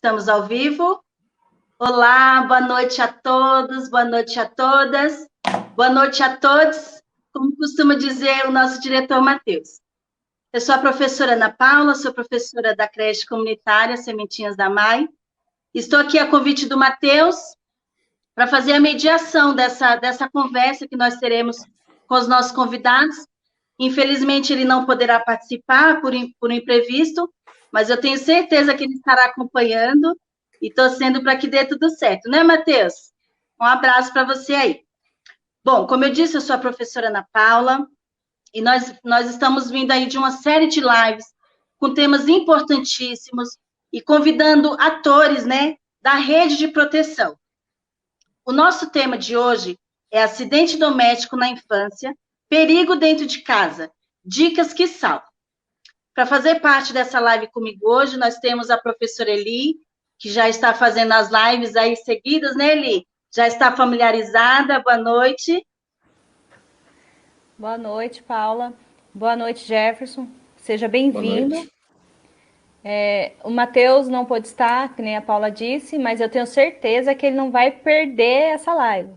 Estamos ao vivo. Olá, boa noite a todos, boa noite a todas, boa noite a todos, como costuma dizer o nosso diretor Matheus. Eu sou a professora Ana Paula, sou professora da creche comunitária Sementinhas da Mãe. Estou aqui a convite do Matheus para fazer a mediação dessa conversa que nós teremos com os nossos convidados. Infelizmente, ele não poderá participar por imprevisto, mas eu tenho certeza que ele estará acompanhando e torcendo para que dê tudo certo, né, Matheus? Um abraço para você aí. Bom, como eu disse, eu sou a professora Ana Paula, e nós estamos vindo aí de uma série de lives com temas importantíssimos e convidando atores, né, da rede de proteção. O nosso tema de hoje é acidente doméstico na infância, perigo dentro de casa, dicas que salvam. Para fazer parte dessa live comigo hoje, nós temos a professora Eli, que já está fazendo as lives aí seguidas, né, Eli? Já está familiarizada, boa noite. Boa noite, Paula. Boa noite, Jefferson. Seja bem-vindo. O Matheus não pôde estar, que nem a Paula disse, mas eu tenho certeza que ele não vai perder essa live.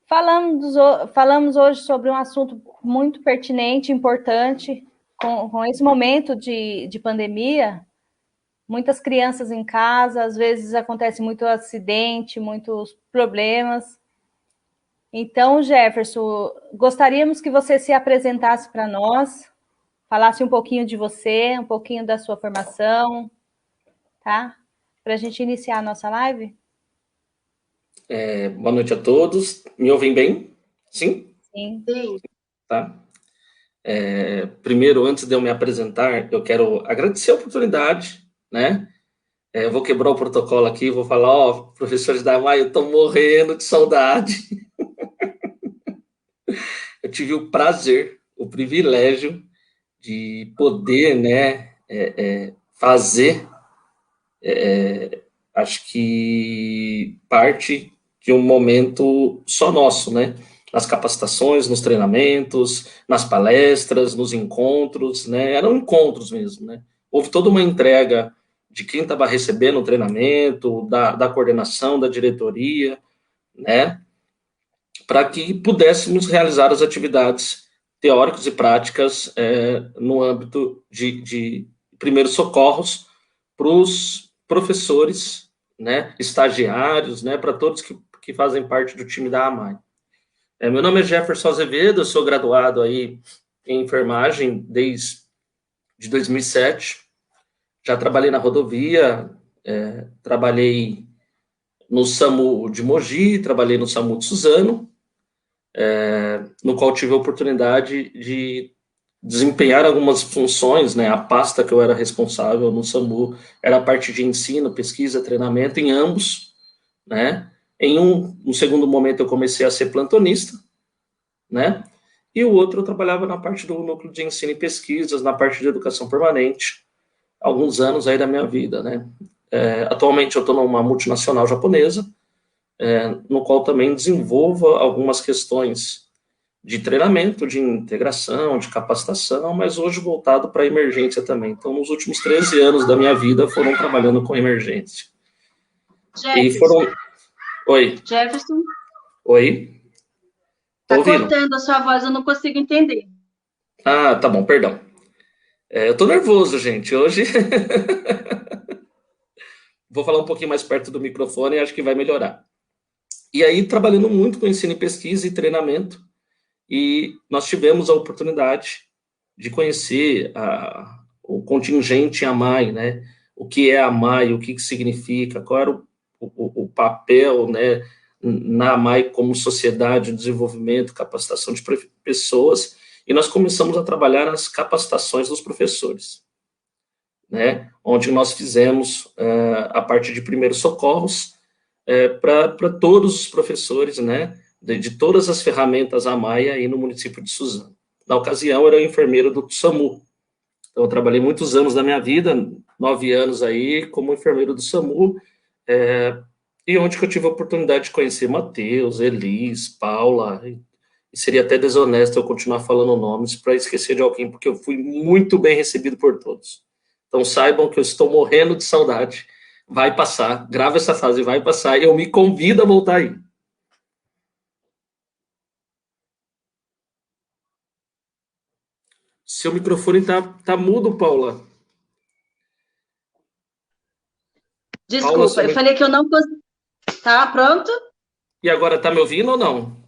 Falamos hoje sobre um assunto muito pertinente, importante, com esse momento de pandemia. Muitas crianças em casa, às vezes acontece muito acidente, muitos problemas. Então, Jefferson, gostaríamos que você se apresentasse para nós, falasse um pouquinho de você, um pouquinho da sua formação, tá? Para a gente iniciar a nossa live. Boa noite a todos. Me ouvem bem? Sim? Sim. Tá. Primeiro, antes de eu me apresentar, eu quero agradecer a oportunidade, né? Eu vou quebrar o protocolo aqui, vou falar, professores da MAI, eu estou morrendo de saudade. Eu tive o prazer, o privilégio de poder, né, fazer, acho que parte de um momento só nosso, né? Nas capacitações, nos treinamentos, nas palestras, nos encontros, né? Eram encontros mesmo, né? Houve toda uma entrega de quem estava recebendo o treinamento, da coordenação, da diretoria, né? Para que pudéssemos realizar as atividades teóricas e práticas no âmbito de primeiros socorros para os professores, né, estagiários, né, para todos que fazem parte do time da AMAI. Meu nome é Jefferson Azevedo, eu sou graduado aí em enfermagem desde 2007, já trabalhei na rodovia, trabalhei no SAMU de Mogi, trabalhei no SAMU de Suzano, no qual tive a oportunidade de desempenhar algumas funções, né? A pasta que eu era responsável no SAMU era a parte de ensino, pesquisa, treinamento em ambos, né? No segundo momento eu comecei a ser plantonista, né? E o outro eu trabalhava na parte do núcleo de ensino e pesquisas, na parte de educação permanente, alguns anos aí da minha vida, né? Atualmente eu estou numa multinacional japonesa, no qual também desenvolvo algumas questões de treinamento, de integração, de capacitação, mas hoje voltado para a emergência também. Então, nos últimos 13 anos da minha vida foram trabalhando com emergência. Jefferson. E foram... Oi. Jefferson. Oi. Tá cortando a sua voz, eu não consigo entender. Ah, tá bom, perdão. Eu tô nervoso, gente, hoje. Vou falar um pouquinho mais perto do microfone e acho que vai melhorar. E aí, trabalhando muito com ensino e pesquisa e treinamento, e nós tivemos a oportunidade de conhecer o contingente AMAI, né? O que é a AMAI, o que significa, qual era o papel, né, na AMAI como sociedade, desenvolvimento, capacitação de pessoas, e nós começamos a trabalhar nas capacitações dos professores, né? Onde nós fizemos a parte de primeiros socorros para todos os professores, né? De todas as ferramentas AMAI aí no município de Suzano. Na ocasião, eu era enfermeiro do SAMU. Então, eu trabalhei muitos anos da minha vida, 9 anos aí, como enfermeiro do SAMU, e onde que eu tive a oportunidade de conhecer Matheus, Elis, Paula, e seria até desonesto eu continuar falando nomes para esquecer de alguém, porque eu fui muito bem recebido por todos. Então saibam que eu estou morrendo de saudade. Vai passar, grava essa fase, vai passar, e eu me convido a voltar aí. Seu microfone tá mudo, Paula. Desculpa, Paula, eu falei que eu não consegui. Tá pronto? E agora tá me ouvindo ou não?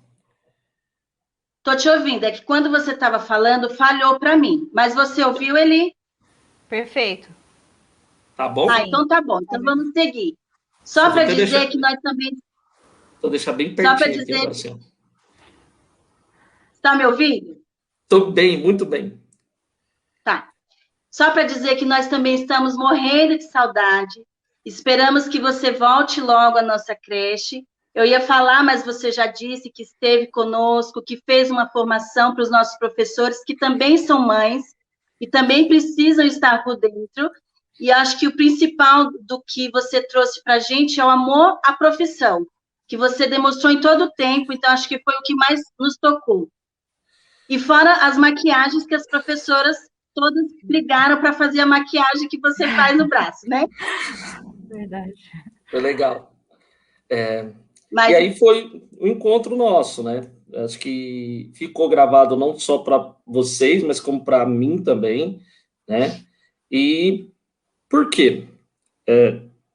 Tô te ouvindo. É que quando você estava falando, falhou para mim. Mas você ouviu ele? Perfeito. Tá bom? Então tá bom. Então vamos seguir. Eu Só vou para até dizer que nós também. Vou deixar bem Só para pertinho aqui dizer. agora, assim. Está me ouvindo? Tô bem, muito bem. Tá. Só para dizer que nós também estamos morrendo de saudade. Esperamos que você volte logo à nossa creche. Eu ia falar, mas você já disse que esteve conosco, que fez uma formação para os nossos professores, que também são mães e também precisam estar por dentro. E acho que o principal do que você trouxe para a gente é o amor à profissão, que você demonstrou em todo o tempo. Então, acho que foi o que mais nos tocou. E fora as maquiagens que as professoras todas brigaram para fazer a maquiagem que você faz no braço, né? Verdade. Foi legal. Mas, E aí foi um encontro nosso, né? Acho que ficou gravado não só para vocês, mas como para mim também, né? E por quê?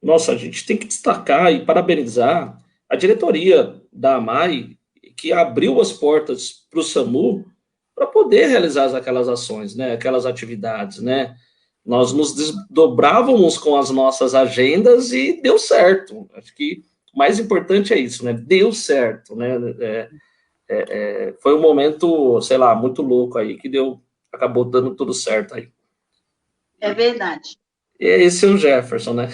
Nossa, a gente tem que destacar e parabenizar a diretoria da AMAI, que abriu as portas para o SAMU para poder realizar aquelas ações, né? Aquelas atividades, né? Nós nos desdobrávamos com as nossas agendas e deu certo. Acho que o mais importante é isso, né? Deu certo, né? Foi um momento, sei lá, muito louco aí, que acabou dando tudo certo aí. é verdade. E esse é o Jefferson, né?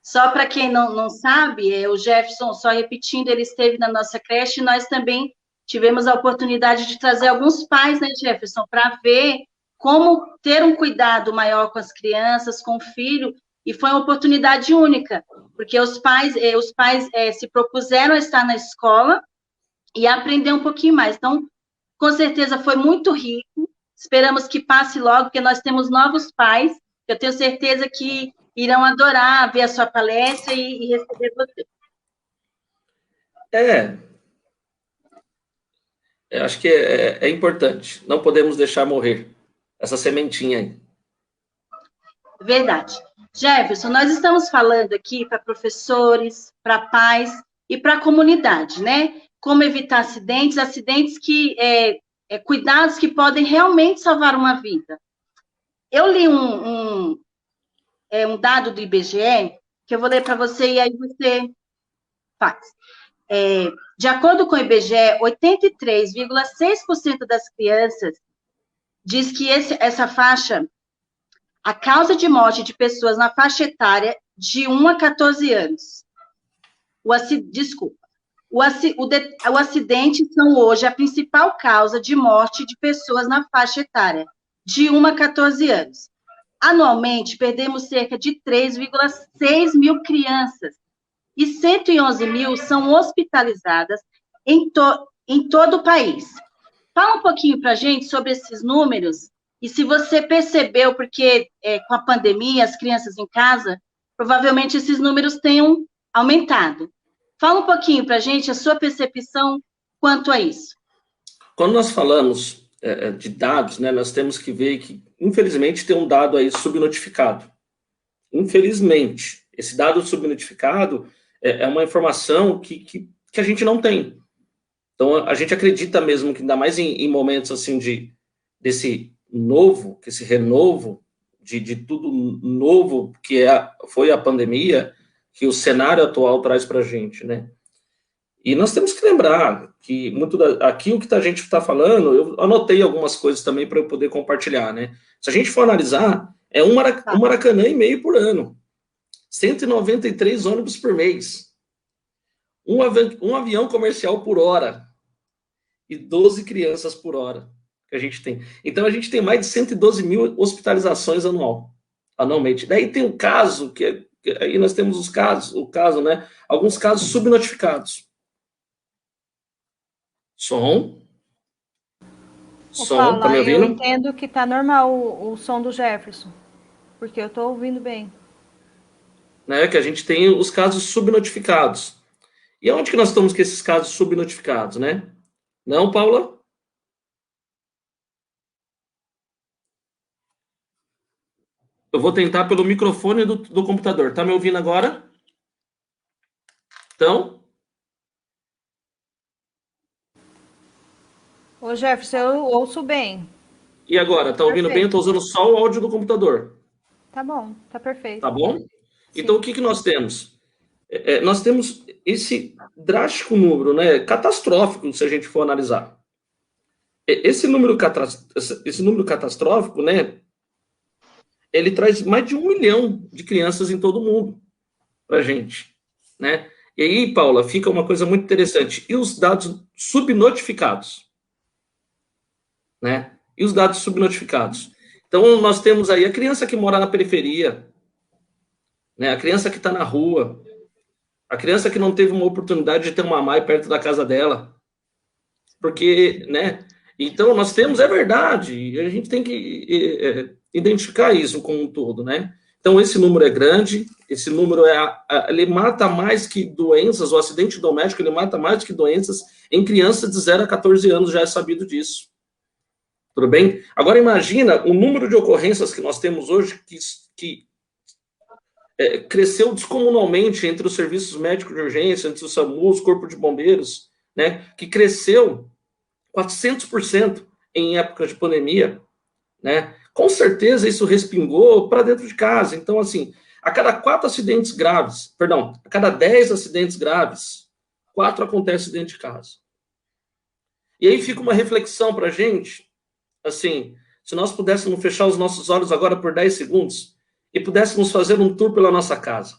Só para quem não sabe, o Jefferson, só repetindo, ele esteve na nossa creche e nós também tivemos a oportunidade de trazer alguns pais, né, Jefferson, para ver como ter um cuidado maior com as crianças, com o filho, e foi uma oportunidade única, porque os pais se propuseram a estar na escola e aprender um pouquinho mais. Então, com certeza foi muito rico, esperamos que passe logo, porque nós temos novos pais, eu tenho certeza que irão adorar ver a sua palestra e receber você. Acho que é importante. Não podemos deixar morrer essa sementinha aí. Verdade. Jefferson, nós estamos falando aqui para professores, para pais e para a comunidade, né? Como evitar acidentes que cuidados que podem realmente salvar uma vida. Eu li um dado do IBGE que eu vou ler para você e aí você faz. De acordo com o IBGE, 83,6% das crianças diz que essa faixa, a causa de morte de pessoas na faixa etária de 1 a 14 anos. Desculpa. O acidente são hoje a principal causa de morte de pessoas na faixa etária de 1 a 14 anos. Anualmente, perdemos cerca de 3,6 mil crianças e 111 mil são hospitalizadas em todo o país. Fala um pouquinho para a gente sobre esses números e se você percebeu, porque com a pandemia, as crianças em casa, provavelmente esses números tenham aumentado. Fala um pouquinho para a gente a sua percepção quanto a isso. Quando nós falamos de dados, né, nós temos que ver que, infelizmente, tem um dado aí subnotificado. Infelizmente, esse dado subnotificado é uma informação que a gente não tem. Então, a gente acredita mesmo que, ainda mais em momentos assim desse novo, que esse renovo, de tudo novo que foi a pandemia, que o cenário atual traz para a gente, né? E nós temos que lembrar que aqui o que a gente está falando, eu anotei algumas coisas também para eu poder compartilhar, né? Se a gente for analisar, é um Maracanã e meio por ano, 193 ônibus por mês, um avião comercial por hora e 12 crianças por hora que a gente tem. Então, a gente tem mais de 112 mil hospitalizações anualmente. Daí tem um caso, aí nós temos né? Alguns casos subnotificados. Som, Paula, tá me ouvindo? eu entendo que tá normal o som do Jefferson. Porque eu estou ouvindo bem. Né? Que a gente tem os casos subnotificados. E onde que nós estamos com esses casos subnotificados, né? Não, Paula? Eu vou tentar pelo microfone do computador. Tá me ouvindo agora? Então? Ô, Jefferson, eu ouço bem. E agora? Tá ouvindo bem? Eu Perfeito. tô usando só o áudio do computador. Tá bom, tá perfeito. Tá bom? Então, Sim. o que que nós temos? Nós temos esse drástico número, né? Catastrófico, se a gente for analisar. Esse número catastrófico, né? Ele traz mais de 1 milhão de crianças em todo o mundo pra gente, né? E aí, Paula, fica uma coisa muito interessante. E os dados subnotificados, né? E os dados subnotificados. Então, nós temos aí a criança que mora na periferia, né? A criança que está na rua, a criança que não teve uma oportunidade de ter uma mãe perto da casa dela, porque, né? Então, nós temos, é verdade, a gente tem que identificar isso como um todo, né? Então, esse número é grande, esse número ele mata mais que doenças, o acidente doméstico, ele mata mais do que doenças em crianças de 0 a 14 anos, já é sabido disso. Tudo bem? Agora, imagina o número de ocorrências que nós temos hoje que cresceu descomunalmente entre os serviços médicos de urgência, entre o SAMU, os corpos de bombeiros, né? Que cresceu 400% em épocas de pandemia, né? Com certeza isso respingou para dentro de casa. Então, assim, a cada 10 acidentes graves, 4 acontecem dentro de casa. E aí fica uma reflexão para a gente, assim, se nós pudéssemos fechar os nossos olhos agora por 10 segundos e pudéssemos fazer um tour pela nossa casa.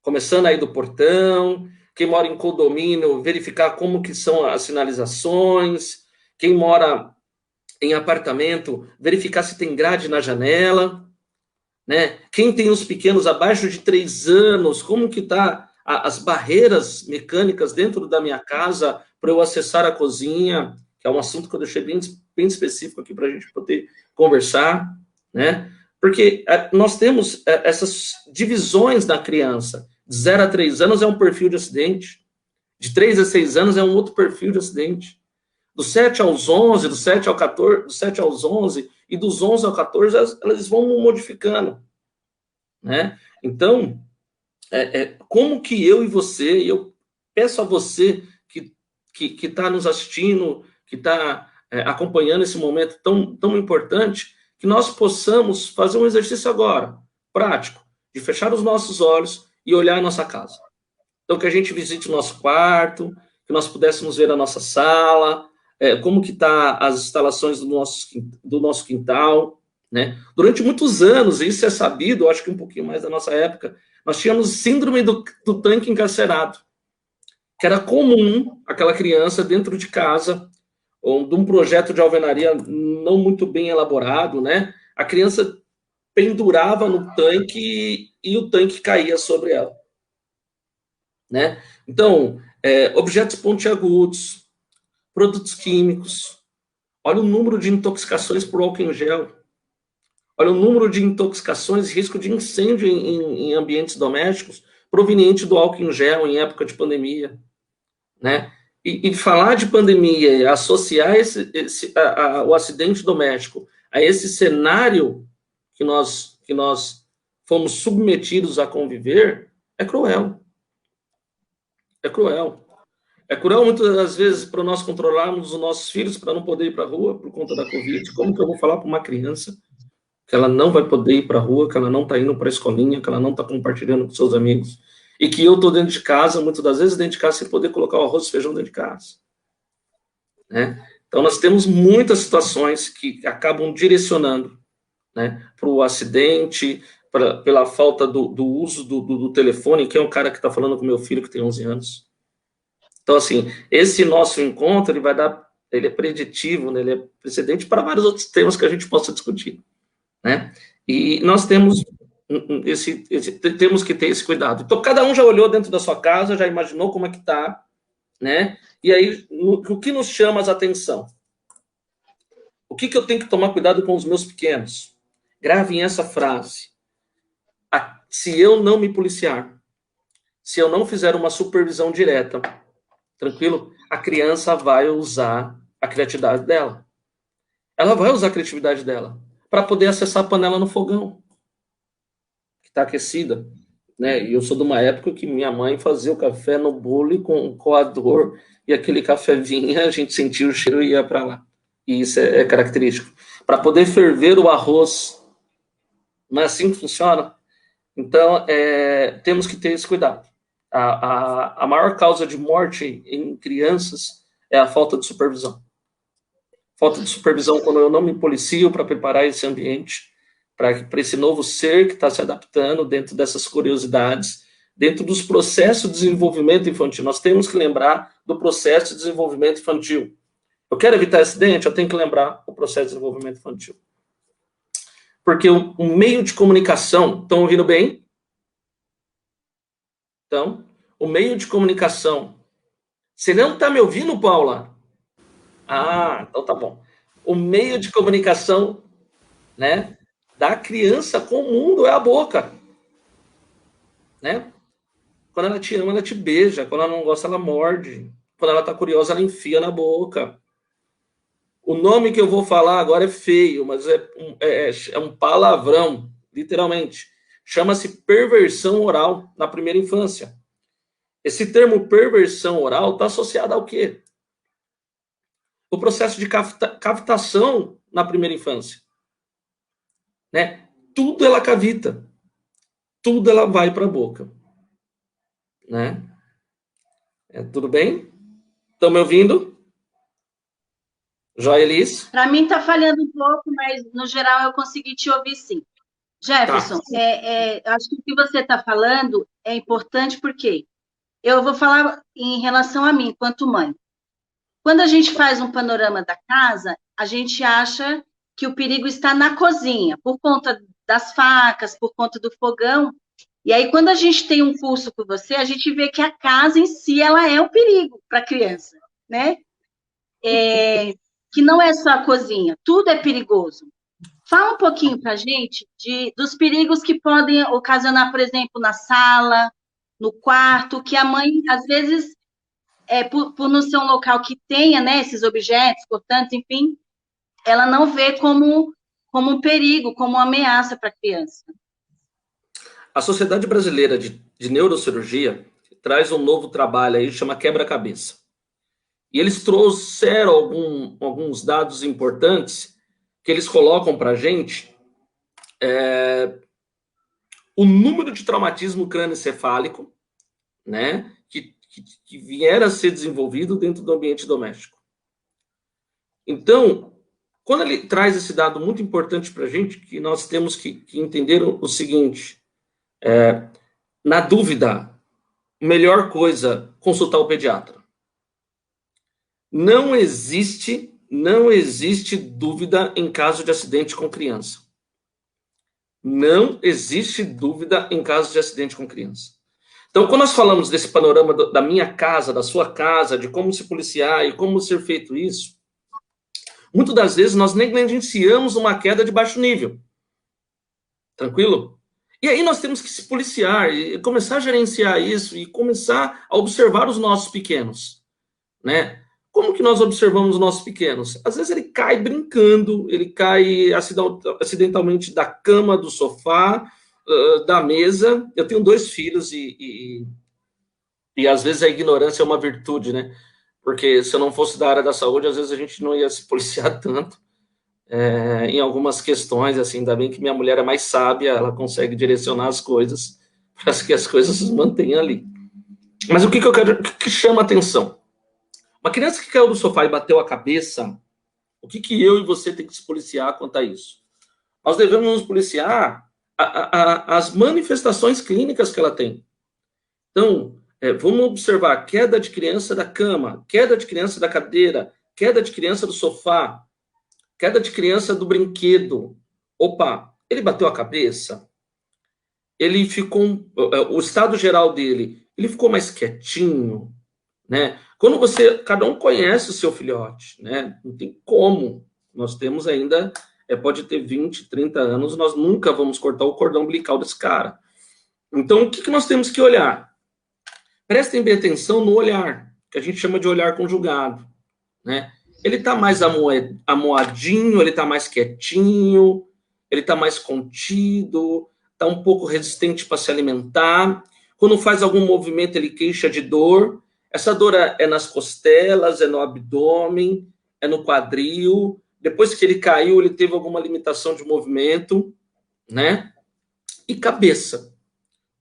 Começando aí do portão, quem mora em condomínio, verificar como que são as sinalizações, quem mora em apartamento, verificar se tem grade na janela, né? Quem tem os pequenos abaixo de 3 anos, como que tá as barreiras mecânicas dentro da minha casa para eu acessar a cozinha, que é um assunto que eu deixei bem específico aqui para a gente poder conversar, né? Porque nós temos essas divisões da criança. De 0 a 3 anos é um perfil de acidente, de 3 a 6 anos é um outro perfil de acidente. Dos 7 aos 11, do 7 ao 14, do 7 aos 11 e dos 11 ao 14, elas vão modificando, né? Então, como que eu e você, e eu peço a você que está nos assistindo, que está acompanhando esse momento tão importante, que nós possamos fazer um exercício agora, prático, de fechar os nossos olhos e olhar a nossa casa. Então, que a gente visite o nosso quarto, que nós pudéssemos ver a nossa sala, como que tá as instalações do nosso quintal, né? Durante muitos anos, isso é sabido, acho que um pouquinho mais da nossa época, nós tínhamos síndrome do tanque encarcerado, que era comum aquela criança dentro de casa, ou de um projeto de alvenaria não muito bem elaborado, né? A criança pendurava no tanque e o tanque caía sobre ela, né? Então, objetos pontiagudos, produtos químicos, olha o número de intoxicações por álcool em gel, olha o número de intoxicações, risco de incêndio em ambientes domésticos, proveniente do álcool em gel em época de pandemia, né? E falar de pandemia e associar o acidente doméstico a esse cenário que nós fomos submetidos a conviver, é cruel. É cruel. É cruel muitas das vezes para nós controlarmos os nossos filhos para não poder ir para a rua por conta da Covid. Como que eu vou falar para uma criança que ela não vai poder ir para a rua, que ela não está indo para a escolinha, que ela não está compartilhando com seus amigos, e que eu estou dentro de casa, muitas das vezes dentro de casa, sem poder colocar o arroz e feijão dentro de casa, né? Então, nós temos muitas situações que acabam direcionando, né, para o acidente, pela falta do uso do telefone, que é um cara que está falando com meu filho, que tem 11 anos. Então, assim, esse nosso encontro, ele é preditivo, né, ele é precedente para vários outros temas que a gente possa discutir, né? E nós temos temos que ter esse cuidado. Então, cada um já olhou dentro da sua casa, já imaginou como é que está, né? E aí, o que nos chama a atenção? O que eu tenho que tomar cuidado com os meus pequenos? Gravem essa frase. Se eu não me policiar, se eu não fizer uma supervisão direta, tranquilo? A criança vai usar a criatividade dela. Ela vai usar a criatividade dela para poder acessar a panela no fogão, que está aquecida. Né? E eu sou de uma época que minha mãe fazia o café no bule com um coador, e aquele café vinha, a gente sentia o cheiro e ia para lá. E isso é característico. Para poder ferver o arroz, não é assim que funciona? Então, temos que ter esse cuidado. A maior causa de morte em crianças é a falta de supervisão. Falta de supervisão quando eu não me policio para preparar esse ambiente, para esse novo ser que está se adaptando dentro dessas curiosidades, dentro dos processos de desenvolvimento infantil. Nós temos que lembrar do processo de desenvolvimento infantil. Eu quero evitar acidente, eu tenho que lembrar o processo de desenvolvimento infantil. Porque o meio de comunicação... Estão ouvindo bem? Então, o meio de comunicação... Você não está me ouvindo, Paula? Ah, então tá bom. O meio de comunicação, né, da criança com o mundo é a boca. Né? Quando ela te ama, ela te beija. Quando ela não gosta, ela morde. Quando ela está curiosa, ela enfia na boca. O nome que eu vou falar agora é feio, mas é um palavrão, literalmente. Chama-se perversão oral na primeira infância. Esse termo perversão oral está associado ao quê? O processo de cavitação na primeira infância. Né? Tudo ela cavita. Tudo ela vai para a boca. Né? Tudo bem? Estão me ouvindo? Joelis? Para mim está falhando um pouco, mas no geral eu consegui te ouvir sim. Jefferson, acho que o que você está falando é importante porque eu vou falar em relação a mim, enquanto mãe. Quando a gente faz um panorama da casa, a gente acha que o perigo está na cozinha, por conta das facas, por conta do fogão. E aí, quando a gente tem um curso com você, a gente vê que a casa em si ela é um perigo para a criança, né? Que não é só a cozinha, tudo é perigoso. Fala um pouquinho para a gente dos perigos que podem ocasionar, por exemplo, na sala, no quarto, que a mãe, às vezes, por não ser um local que tenha, né, esses objetos cortantes, enfim, ela não vê como um perigo, como uma ameaça para a criança. A Sociedade Brasileira de Neurocirurgia traz um novo trabalho aí, chama quebra-cabeça. E eles trouxeram alguns dados importantes que eles colocam para a gente o número de traumatismo crânioencefálico, né, que vier a ser desenvolvido dentro do ambiente doméstico. Então, quando ele traz esse dado muito importante para a gente, que nós temos que entender o seguinte, na dúvida, melhor coisa, consultar o pediatra. Não existe dúvida em caso de acidente com criança. Não existe dúvida em caso de acidente com criança. Então, quando nós falamos desse panorama da minha casa, da sua casa, de como se policiar e como ser feito isso, muitas das vezes nós negligenciamos uma queda de baixo nível. Tranquilo? E aí nós temos que se policiar e começar a gerenciar isso e começar a observar os nossos pequenos, né? Como que nós observamos os nossos pequenos? Às vezes ele cai brincando, ele cai acidentalmente da cama, do sofá, da mesa. Eu tenho 2 filhos e às vezes a ignorância é uma virtude, né? Porque se eu não fosse da área da saúde, às vezes a gente não ia se policiar tanto em algumas questões, assim, ainda bem que minha mulher é mais sábia, ela consegue direcionar as coisas para que as coisas se mantenham ali. Mas o que eu quero, o que chama atenção? Uma criança que caiu do sofá e bateu a cabeça, o que eu e você tem que se policiar quanto a isso? Nós devemos nos policiar as manifestações clínicas que ela tem. Então, vamos observar queda de criança da cama, queda de criança da cadeira, queda de criança do sofá, queda de criança do brinquedo. Opa, ele bateu a cabeça? Ele ficou... O estado geral dele, ele ficou mais quietinho, né? Quando cada um conhece o seu filhote, né? Não tem como. Nós temos ainda pode ter 20, 30 anos, nós nunca vamos cortar o cordão umbilical desse cara. Então, o que nós temos que olhar? Prestem bem atenção no olhar, que a gente chama de olhar conjugado, né? Ele está mais amoadinho, ele está mais quietinho, ele está mais contido, está um pouco resistente para se alimentar. Quando faz algum movimento, ele queixa de dor. Essa dor é nas costelas, é no abdômen, é no quadril. Depois que ele caiu, ele teve alguma limitação de movimento, né? E cabeça.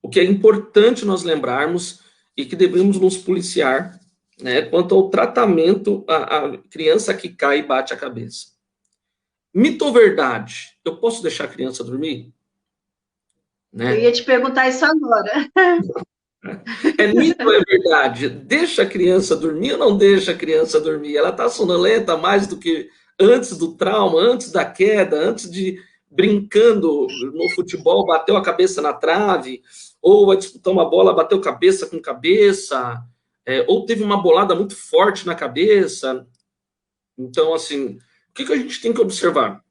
O que é importante nós lembrarmos e que devemos nos policiar, né, quanto ao tratamento a criança que cai e bate a cabeça. Mito ou verdade? Eu posso deixar a criança dormir? Né? Eu ia te perguntar isso agora. É mito ou é verdade? Deixa a criança dormir ou não deixa a criança dormir? Ela está sonolenta mais do que antes do trauma, antes da queda, antes de brincando no futebol, bateu a cabeça na trave, ou vai disputar uma bola, bateu cabeça com cabeça, ou teve uma bolada muito forte na cabeça. Então, assim, o que a gente tem que observar?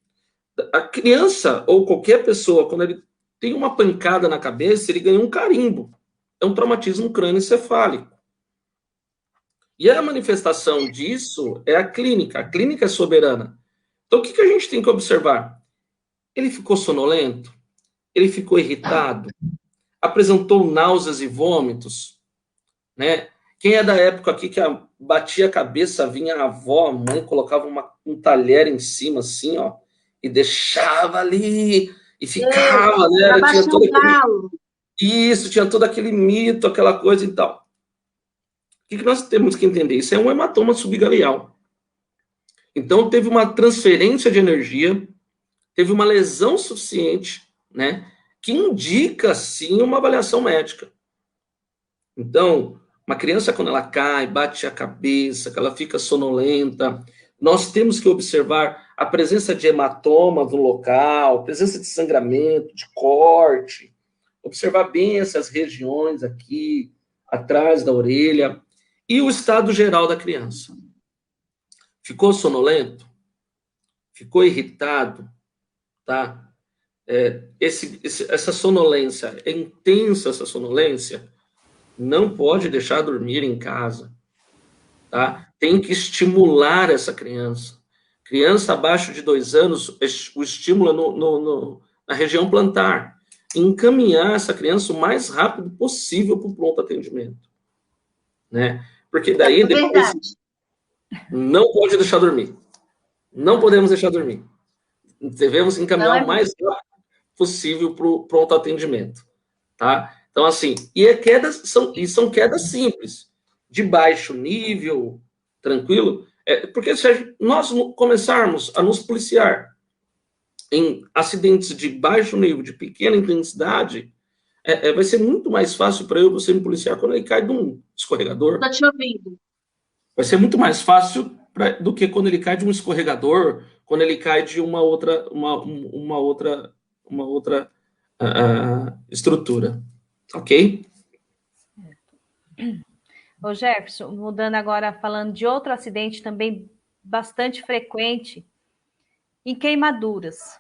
A criança, ou qualquer pessoa, quando ele tem uma pancada na cabeça, ele ganha um carimbo. É um traumatismo crânioencefálico. E a manifestação disso é a clínica é soberana. Então, o que a gente tem que observar? Ele ficou sonolento? Ele ficou irritado? Apresentou náuseas e vômitos? Né? Quem é da época aqui que batia a cabeça, vinha a avó, a mãe, colocava um talher em cima, assim, ó, e deixava ali, e ficava, né? Tinha todo isso, tinha todo aquele mito, aquela coisa e tal. O que nós temos que entender? Isso é um hematoma subgaleal. Então, teve uma transferência de energia, teve uma lesão suficiente, né, que indica, sim, uma avaliação médica. Então, uma criança, quando ela cai, bate a cabeça, que ela fica sonolenta, nós temos que observar a presença de hematomas no local, presença de sangramento, de corte, observar bem essas regiões aqui, atrás da orelha, e o estado geral da criança. Ficou sonolento? Ficou irritado? Tá? Essa sonolência, é intensa essa sonolência, não pode deixar dormir em casa. Tá? Tem que estimular essa criança. Criança abaixo de 2 anos, o estímulo na região plantar. Encaminhar essa criança o mais rápido possível para o pronto atendimento. Né? Porque daí depois não pode deixar dormir. Não podemos deixar dormir. Devemos encaminhar o mais rápido possível para o pronto atendimento. Tá? Então, assim, são quedas simples, de baixo nível, tranquilo, porque se nós começarmos a nos policiar em acidentes de baixo nível, de pequena intensidade, vai ser muito mais fácil para você me policiar quando ele cai de um escorregador. Estou te ouvindo. Vai ser muito mais fácil do que quando ele cai de um escorregador, quando ele cai de uma outra estrutura. Ok? Ô Jefferson, mudando agora, falando de outro acidente também bastante frequente, em queimaduras.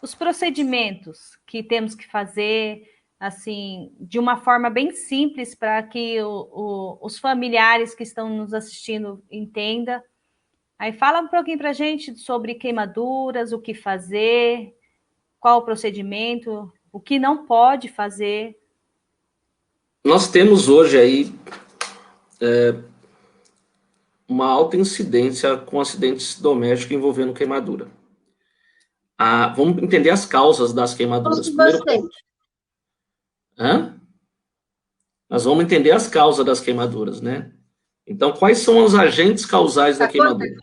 Os procedimentos que temos que fazer, assim, de uma forma bem simples para que os familiares que estão nos assistindo entendam. Aí fala um pouquinho para a gente sobre queimaduras, o que fazer, qual o procedimento, o que não pode fazer. Nós temos hoje aí uma alta incidência com acidentes domésticos envolvendo queimadura. Vamos entender as causas das queimaduras. Primeiro ponto. Nós vamos entender as causas das queimaduras, né? Então, quais são os agentes causais da queimadura?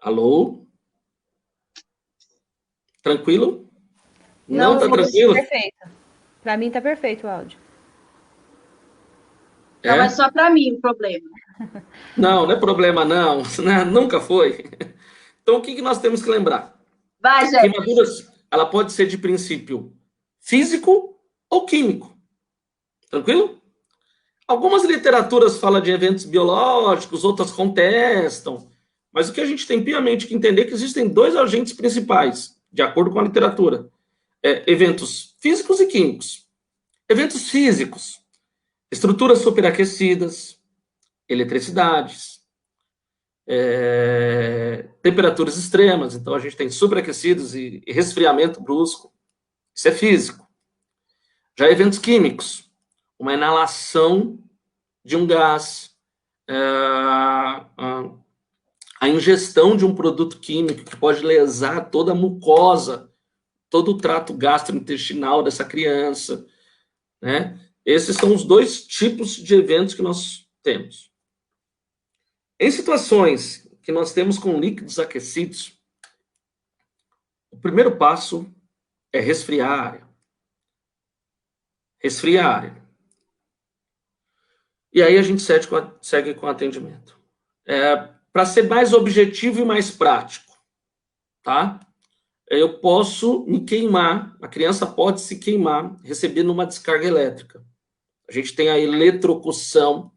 Alô? Tranquilo? Não tá tranquilo? Perfeito. Para mim tá perfeito o áudio. Não, é só para mim o problema. Não é problema não. Nunca foi. Então, o que nós temos que lembrar? Vai, gente. Queimaduras, ela pode ser de princípio físico ou químico. Tranquilo? Algumas literaturas falam de eventos biológicos, outras contestam, Mas o que a gente tem piamente que entender é que existem dois agentes principais, de acordo com a literatura. Eventos físicos e químicos. Eventos físicos, estruturas superaquecidas, eletricidades, temperaturas extremas, então a gente tem superaquecidos e resfriamento brusco, isso é físico. Já eventos químicos, uma inalação de um gás, a ingestão de um produto químico que pode lesar toda a mucosa, todo o trato gastrointestinal dessa criança, né? Esses são os dois tipos de eventos que nós temos. Em situações que nós temos com líquidos aquecidos, o primeiro passo é resfriar a área. Resfriar a área. E aí a gente segue com o atendimento. Para ser mais objetivo e mais prático, tá? Eu posso me queimar, a criança pode se queimar, recebendo uma descarga elétrica. A gente tem a eletrocução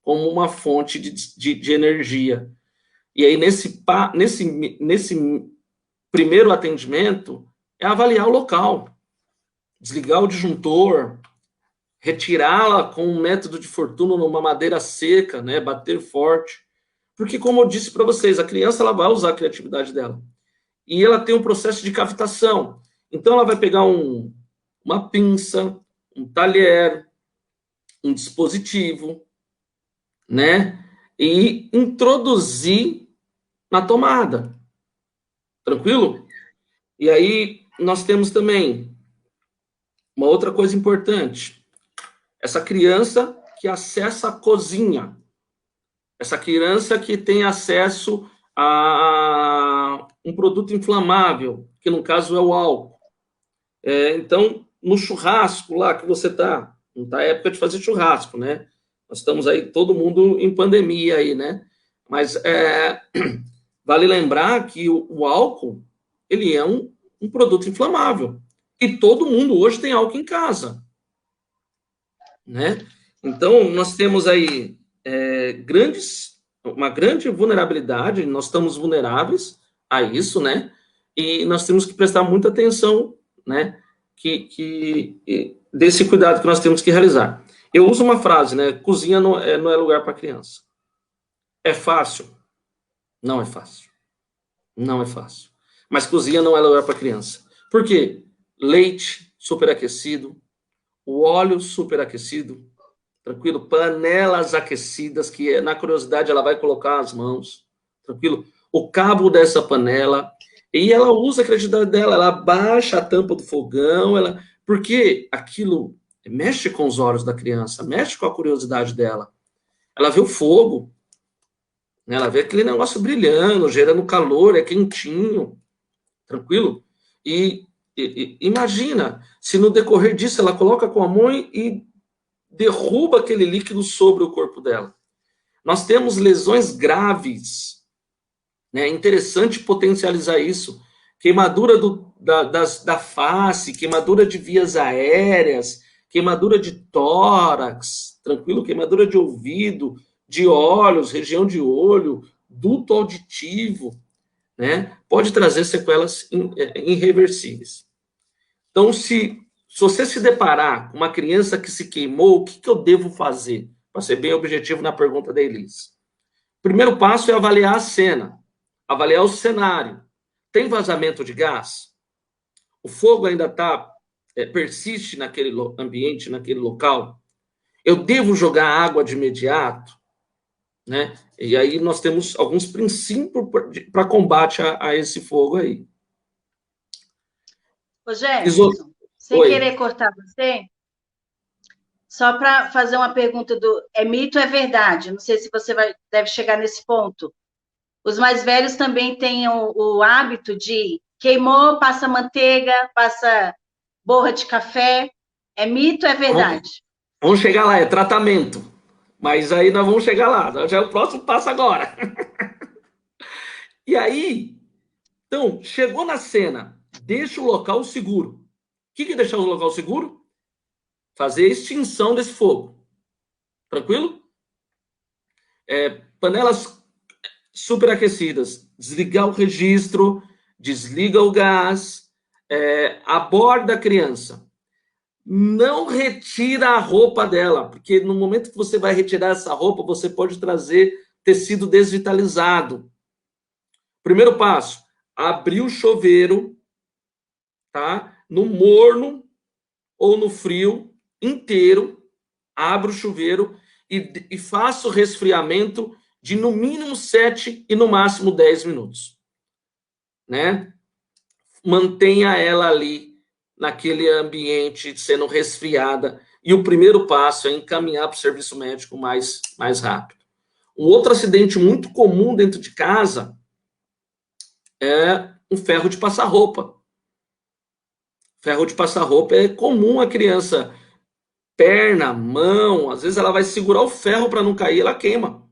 como uma fonte de energia. E aí, nesse primeiro atendimento, é avaliar o local, desligar o disjuntor, retirá-la com um método de fortuna numa madeira seca, né, bater forte. Porque, como eu disse para vocês, a criança ela vai usar a criatividade dela. E ela tem um processo de cavitação. Então, ela vai pegar uma pinça, um talher, um dispositivo, né? E introduzir na tomada. Tranquilo? E aí, nós temos também uma outra coisa importante. Essa criança que acessa a cozinha. Essa criança que tem acesso a um produto inflamável, que no caso é o álcool. Então, no churrasco lá que você está, não está época de fazer churrasco, né? Nós estamos aí, todo mundo em pandemia aí, né? Mas vale lembrar que o álcool, ele é um produto inflamável. E todo mundo hoje tem álcool em casa, né? Então, nós temos aí uma grande vulnerabilidade, nós estamos vulneráveis a isso, né? E nós temos que prestar muita atenção, né? Desse cuidado que nós temos que realizar. Eu uso uma frase, né? Cozinha não é lugar para criança. É fácil? Não é fácil. Não é fácil. Mas cozinha não é lugar para criança. Por quê? Leite superaquecido, o óleo superaquecido, tranquilo? Panelas aquecidas, que na curiosidade ela vai colocar as mãos, tranquilo? O cabo dessa panela, e ela usa a criatividade dela, ela baixa a tampa do fogão, porque aquilo mexe com os olhos da criança, mexe com a curiosidade dela. Ela vê o fogo, né? Ela vê aquele negócio brilhando, gerando calor, é quentinho, tranquilo? E imagina, se no decorrer disso ela coloca com a mão e derruba aquele líquido sobre o corpo dela. Nós temos lesões graves, né? É interessante potencializar isso. Queimadura da face, queimadura de vias aéreas, queimadura de tórax, tranquilo? Queimadura de ouvido, de olhos, região de olho, duto auditivo, né? Pode trazer sequelas irreversíveis. Então, se você se deparar com uma criança que se queimou, o que eu devo fazer? Para ser bem objetivo na pergunta da Elise. O primeiro passo é avaliar a cena, avaliar o cenário. Tem vazamento de gás? O fogo ainda persiste naquele ambiente, naquele local? Eu devo jogar água de imediato? Né? E aí nós temos alguns princípios para combate a esse fogo aí. Ô, Jefferson, sem querer cortar você, só para fazer uma pergunta é mito ou é verdade? Não sei se você deve chegar nesse ponto. Os mais velhos também têm o hábito de queimou, passa manteiga, passa borra de café. É mito ou é verdade? Vamos chegar lá, é tratamento. Mas aí nós vamos chegar lá. Já é o próximo passo agora. E aí, então, chegou na cena, deixa o local seguro. O que é deixar o local seguro? Fazer a extinção desse fogo. Tranquilo? Panelas superaquecidas. Desligar o registro, desliga o gás, aborda a criança. Não retira a roupa dela, porque no momento que você vai retirar essa roupa, você pode trazer tecido desvitalizado. Primeiro passo, abrir o chuveiro, tá? No morno ou no frio inteiro, abra o chuveiro e faça o resfriamento de no mínimo 7 e no máximo 10 minutos, né? Mantenha ela ali naquele ambiente sendo resfriada e o primeiro passo é encaminhar para o serviço médico mais rápido. Um outro acidente muito comum dentro de casa é um ferro de passar roupa. Ferro de passar roupa é comum a criança, perna, mão, às vezes ela vai segurar o ferro para não cair, ela queima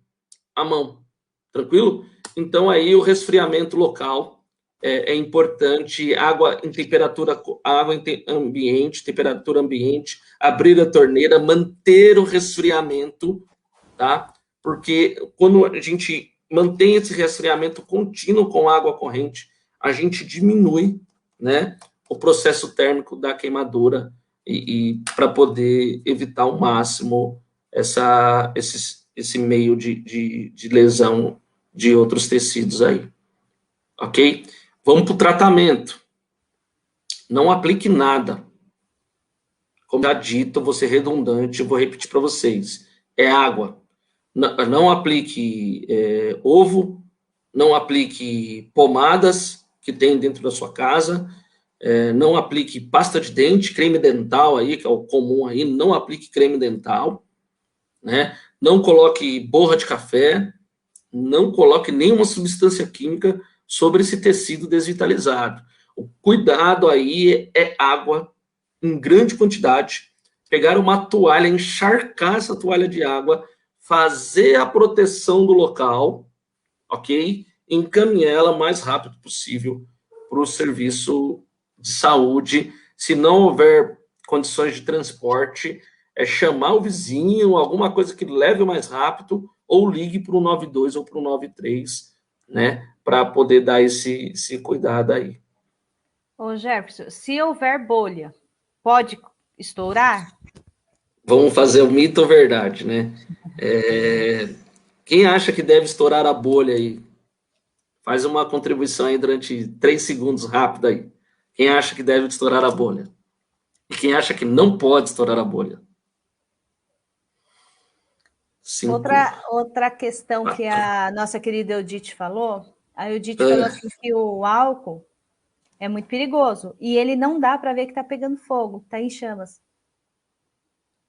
a mão, tranquilo? Então aí o resfriamento local é importante, água em temperatura, ambiente, temperatura ambiente, abrir a torneira, manter o resfriamento, tá? Porque quando a gente mantém esse resfriamento contínuo com água corrente, a gente diminui, né, o processo térmico da queimadura e para poder evitar ao máximo esse meio de lesão de outros tecidos aí. Ok? Vamos para o tratamento. Não aplique nada. Como já dito, vou ser redundante, eu vou repetir para vocês. É água. Não aplique ovo, não aplique pomadas que tem dentro da sua casa, não aplique pasta de dente, creme dental aí, que é o comum aí, não aplique creme dental, né? Não coloque borra de café, não coloque nenhuma substância química sobre esse tecido desvitalizado. O cuidado aí é água em grande quantidade, pegar uma toalha, encharcar essa toalha de água, fazer a proteção do local, ok? Encaminhar ela o mais rápido possível para o serviço de saúde. Se não houver condições de transporte, chamar o vizinho, alguma coisa que leve mais rápido, ou ligue para o 92 ou para o 93, né? Para poder dar esse cuidado aí. Ô Jefferson, se houver bolha, pode estourar? Vamos fazer o mito ou verdade, né? Quem acha que deve estourar a bolha aí? Faz uma contribuição aí durante 3 segundos rápido aí. Quem acha que deve estourar a bolha? E quem acha que não pode estourar a bolha? 5, Outra questão 4. que a nossa querida Eudite falou, a Eudite falou assim que o álcool é muito perigoso e ele não dá para ver que está pegando fogo, está em chamas.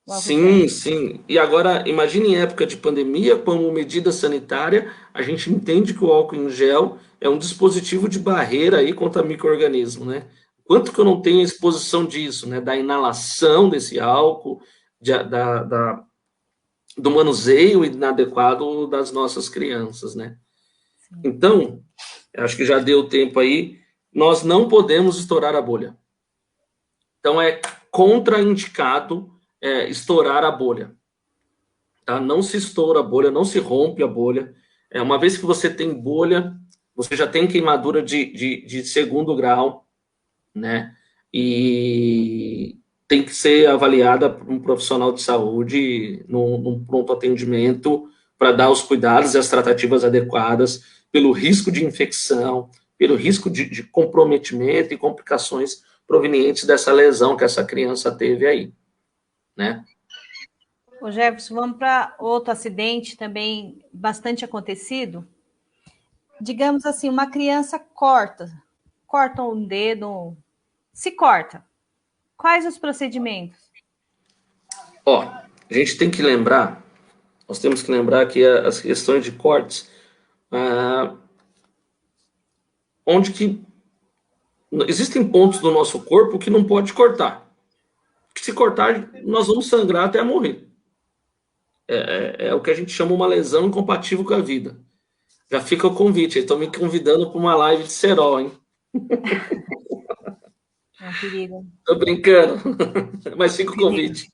Sim, sim. E agora, imagine em época de pandemia, como medida sanitária, a gente entende que o álcool em gel é um dispositivo de barreira aí contra micro-organismo, né? Quanto que eu não tenho exposição disso, né? Da inalação desse álcool, do manuseio inadequado das nossas crianças, né? Então, acho que já deu tempo aí, nós não podemos estourar a bolha. Então, é contraindicado estourar a bolha. Tá? Não se estoura a bolha, não se rompe a bolha. Uma vez que você tem bolha, você já tem queimadura de segundo grau, né? E tem que ser avaliada por um profissional de saúde num pronto atendimento para dar os cuidados e as tratativas adequadas pelo risco de infecção, pelo risco de comprometimento e complicações provenientes dessa lesão que essa criança teve aí, né? Ô Jefferson, vamos para outro acidente também bastante acontecido. Digamos assim, uma criança corta um dedo, se corta. Quais os procedimentos? A gente tem que lembrar, nós temos que lembrar que as questões de cortes, onde que existem pontos do nosso corpo que não pode cortar. Que se cortar, nós vamos sangrar até morrer. É o que a gente chama uma lesão incompatível com a vida. Já fica o convite, estão me convidando para uma live de cerol, hein? É um perigo. Tô brincando, mas fica o convite.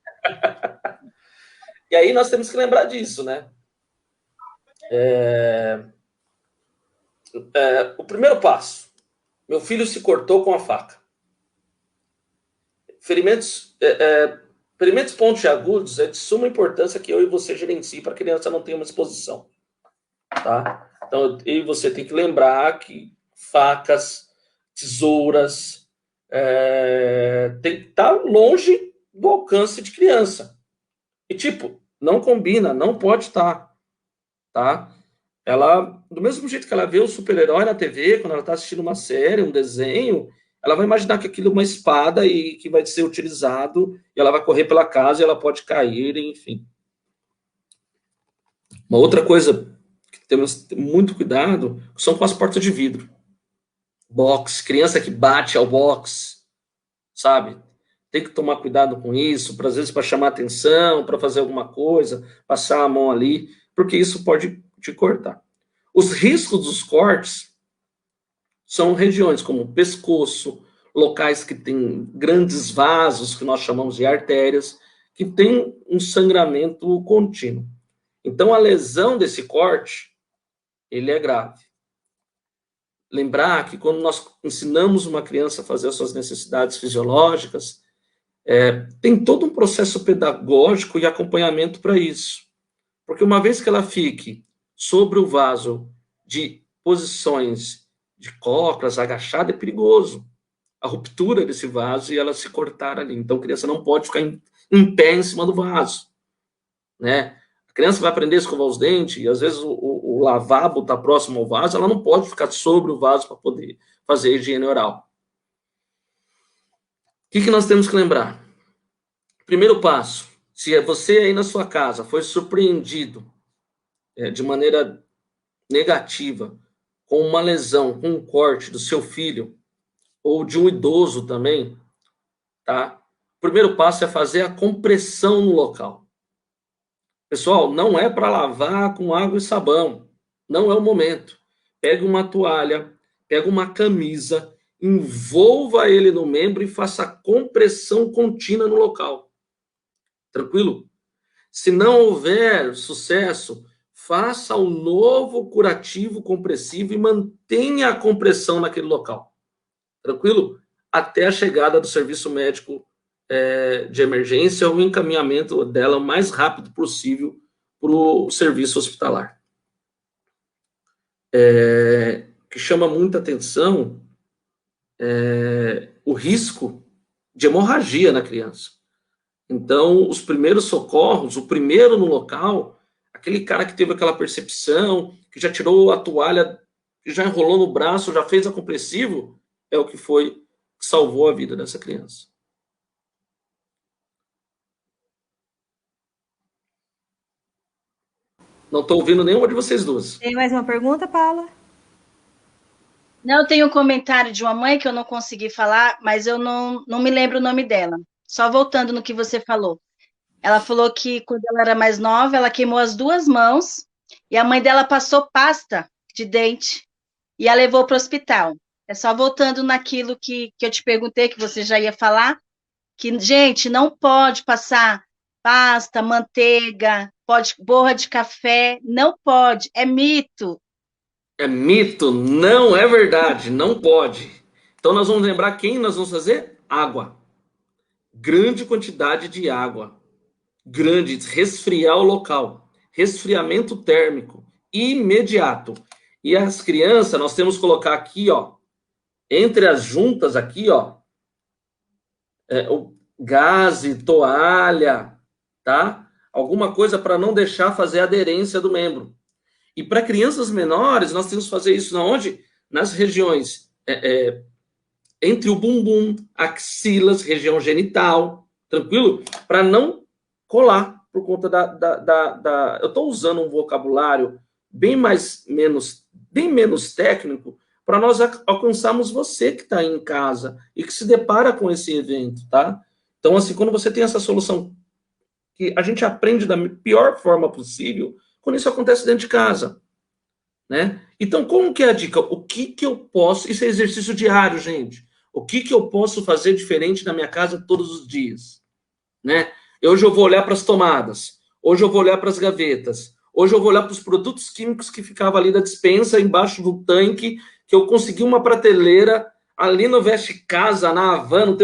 E aí nós temos que lembrar disso, né? o primeiro passo. Meu filho se cortou com a faca. Ferimentos pontiagudos é de suma importância que eu e você gerencie para a criança não ter uma exposição. Tá? Então, eu e você tem que lembrar que facas, tesouras, tem que estar longe do alcance de criança. E, tipo, não combina, não pode estar. Tá? Ela, do mesmo jeito que ela vê o super-herói na TV, quando ela está assistindo uma série, um desenho, ela vai imaginar que aquilo é uma espada e que vai ser utilizado, e ela vai correr pela casa e ela pode cair, enfim. Uma outra coisa que temos que ter muito cuidado são com as portas de vidro. Box, criança que bate ao box, sabe? Tem que tomar cuidado com isso, às vezes para chamar atenção, para fazer alguma coisa, passar a mão ali, porque isso pode te cortar. Os riscos dos cortes são regiões como pescoço, locais que têm grandes vasos, que nós chamamos de artérias, que tem um sangramento contínuo. Então, a lesão desse corte, ele é grave. Lembrar que quando nós ensinamos uma criança a fazer as suas necessidades fisiológicas, tem todo um processo pedagógico e acompanhamento para isso. Porque uma vez que ela fique sobre o vaso de posições de cócoras, agachada, é perigoso. A ruptura desse vaso e ela se cortar ali. Então, a criança não pode ficar em pé em cima do vaso. Né? A criança vai aprender a escovar os dentes e, às vezes, o lavabo está próximo ao vaso, ela não pode ficar sobre o vaso para poder fazer a higiene oral. O que nós temos que lembrar? Primeiro passo, se você aí na sua casa foi surpreendido de maneira negativa com uma lesão, com um corte do seu filho ou de um idoso também, tá? O primeiro passo é fazer a compressão no local. Pessoal, não é para lavar com água e sabão, não é o momento. Pega uma toalha, pega uma camisa, envolva ele no membro e faça a compressão contínua no local. Tranquilo? Se não houver sucesso, faça um novo curativo compressivo e mantenha a compressão naquele local. Tranquilo? Até a chegada do serviço médico de emergência ou o encaminhamento dela o mais rápido possível para o serviço hospitalar. Que chama muita atenção o risco de hemorragia na criança. Então, os primeiros socorros, o primeiro no local, aquele cara que teve aquela percepção, que já tirou a toalha, que já enrolou no braço, já fez a compressivo, é o que salvou a vida dessa criança. Não estou ouvindo nenhuma de vocês duas. Tem mais uma pergunta, Paula? Não, tem um comentário de uma mãe que eu não consegui falar, mas eu não me lembro o nome dela. Só voltando no que você falou. Ela falou que quando ela era mais nova, ela queimou as 2 mãos e a mãe dela passou pasta de dente e a levou para o hospital. É só voltando naquilo que eu te perguntei, que você já ia falar, que, gente, não pode passar pasta, manteiga, borra de café, não pode, é mito. É mito, não é verdade, não pode. Então nós vamos lembrar quem nós vamos fazer? Água. Grande quantidade de água. Grande, resfriar o local. Resfriamento térmico, imediato. E as crianças, nós temos que colocar aqui, ó, entre as juntas aqui, ó, o gaze, toalha, tá? Alguma coisa para não deixar fazer aderência do membro. E para crianças menores, nós temos que fazer isso onde? Nas regiões entre o bumbum, axilas, região genital, tranquilo? Para não colar por conta eu estou usando um vocabulário bem menos técnico para nós alcançarmos você que está aí em casa e que se depara com esse evento, tá? Então, assim, quando você tem essa solução que a gente aprende da pior forma possível, quando isso acontece dentro de casa, né? Então, como que é a dica? O que eu posso... Isso é exercício diário, gente. O que eu posso fazer diferente na minha casa todos os dias, né? Hoje eu vou olhar para as tomadas, hoje eu vou olhar para as gavetas, Hoje eu vou olhar para os produtos químicos que ficavam ali da despensa, embaixo do tanque, que eu consegui uma prateleira ali no Veste Casa, na Havan,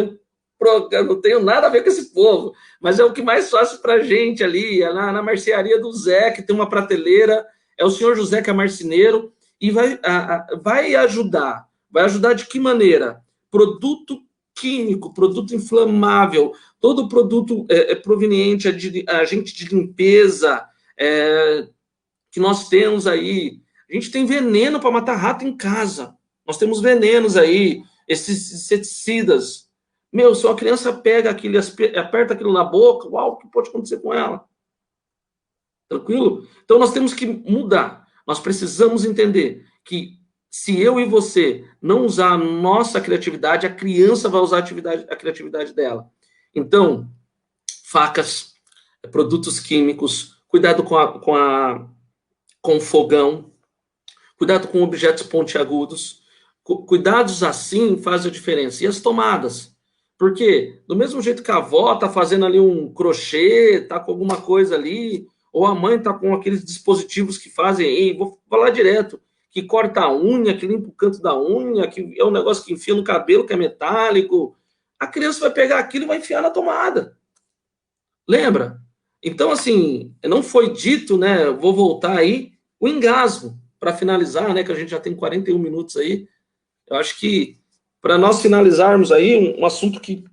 não tenho nada a ver com esse povo, mas é o que mais fácil para a gente ali, é na mercearia do Zé, que tem uma prateleira, é o senhor José que é marceneiro, e vai ajudar. Vai ajudar de que maneira? Produto químico, produto inflamável, todo produto proveniente de agente de limpeza que nós temos aí. A gente tem veneno para matar rato em casa. Nós temos venenos aí, esses inseticidas. Meu, se uma criança pega aquilo e aperta aquilo na boca, uau, o que pode acontecer com ela? Tranquilo? Então nós temos que mudar. Nós precisamos entender que se eu e você não usar a nossa criatividade, a criança vai usar a criatividade dela. Então, facas, produtos químicos, cuidado com fogão, cuidado com objetos pontiagudos. Cuidados assim fazem a diferença. E as tomadas? Porque do mesmo jeito que a avó está fazendo ali um crochê, está com alguma coisa ali, ou a mãe está com aqueles dispositivos que fazem, vou falar direto, que corta a unha, que limpa o canto da unha, que é um negócio que enfia no cabelo, que é metálico. A criança vai pegar aquilo e vai enfiar na tomada. Lembra? Então, assim, não foi dito, né? Vou voltar aí, o engasgo, para finalizar, né? Que a gente já tem 41 minutos aí. Eu acho que, para nós finalizarmos aí, um assunto que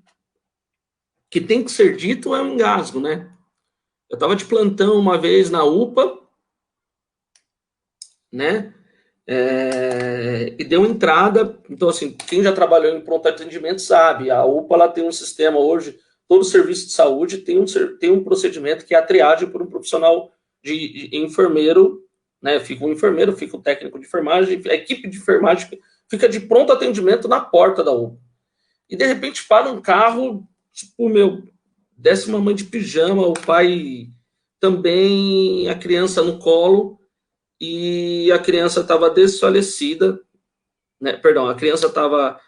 tem que ser dito é o engasgo, né? Eu estava de plantão uma vez na UPA, né? E deu entrada. Então, assim, quem já trabalhou em pronto atendimento sabe, a UPA ela tem um sistema hoje, todo serviço de saúde tem um procedimento que é a triagem por um profissional de enfermeiro, né? Fica um enfermeiro, fica o técnico de enfermagem, a equipe de enfermagem fica de pronto atendimento na porta da UPA. E de repente para um carro, tipo, desce uma mãe de pijama, o pai também, a criança no colo, e a criança estava desfalecida, né? Perdão, a criança estava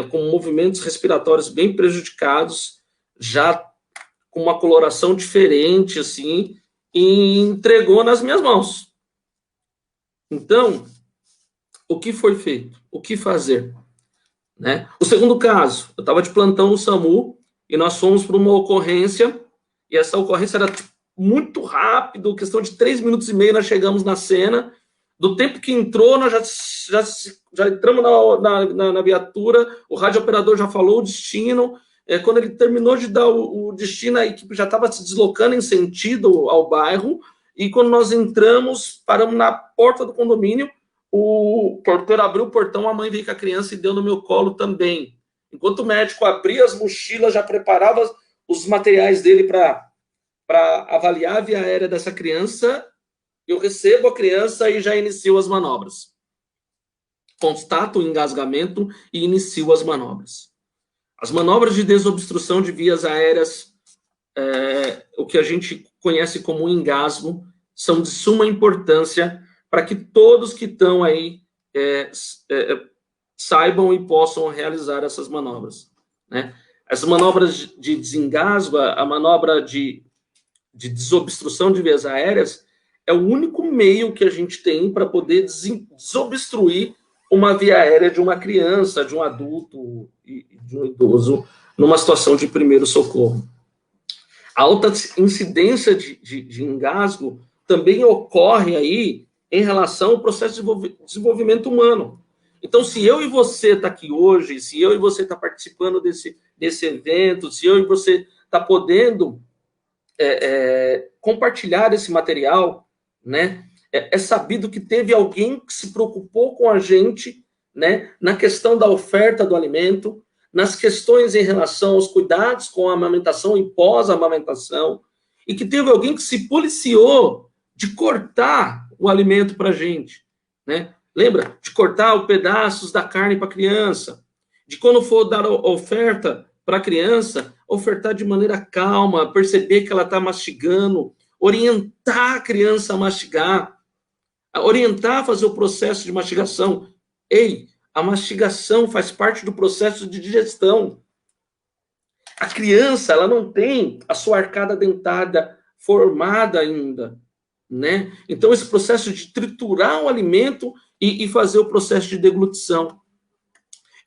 com movimentos respiratórios bem prejudicados, já com uma coloração diferente, assim, e entregou nas minhas mãos. Então, o que foi feito? O que fazer? Né? O segundo caso, eu estava de plantão no SAMU, e nós fomos para uma ocorrência, e essa ocorrência era muito rápido, questão de 3 minutos e meio, nós chegamos na cena. Do tempo que entrou, nós já entramos na viatura, o radiooperador já falou o destino. Quando ele terminou de dar o destino, a equipe já estava se deslocando em sentido ao bairro, e quando nós entramos, paramos na porta do condomínio, o porteiro abriu o portão, a mãe veio com a criança e deu no meu colo também. Enquanto o médico abria as mochilas, já preparava os materiais dele para avaliar a via aérea dessa criança, eu recebo a criança e já inicio as manobras. Constato o engasgamento e inicio as manobras. As manobras de desobstrução de vias aéreas, o que a gente conhece como engasgo, são de suma importância para que todos que estão aí saibam e possam realizar essas manobras, né? As manobras de desengasgo, a manobra de desobstrução de vias aéreas, é o único meio que a gente tem para poder desobstruir uma via aérea de uma criança, de um adulto e de um idoso, numa situação de primeiro socorro. A alta incidência de engasgo também ocorre aí em relação ao processo de desenvolvimento humano. Então, se eu e você está aqui hoje, se eu e você está participando desse evento, se eu e você está podendo compartilhar esse material, né? É sabido que teve alguém que se preocupou com a gente, né? Na questão da oferta do alimento, nas questões em relação aos cuidados com a amamentação e pós-amamentação, e que teve alguém que se policiou de cortar o alimento para a gente, né? Lembra? De cortar os pedaços da carne para a criança, de quando for dar a oferta para a criança, ofertar de maneira calma, perceber que ela está mastigando, orientar a criança a mastigar, orientar a fazer o processo de mastigação. Ei, a mastigação faz parte do processo de digestão. A criança, ela não tem a sua arcada dentada formada ainda. né? Então, esse processo de triturar o alimento e fazer o processo de deglutição.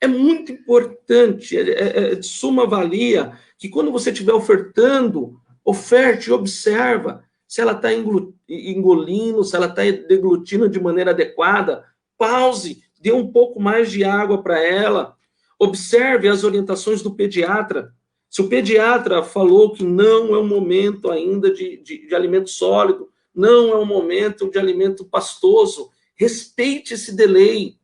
É muito importante, é de suma valia, que quando você estiver ofertando, oferte e observa se ela está engolindo, se ela está deglutindo de maneira adequada, pause, dê um pouco mais de água para ela, observe as orientações do pediatra. Se o pediatra falou que não é um momento ainda de alimento sólido, não é um momento de alimento pastoso, respeite esse delay,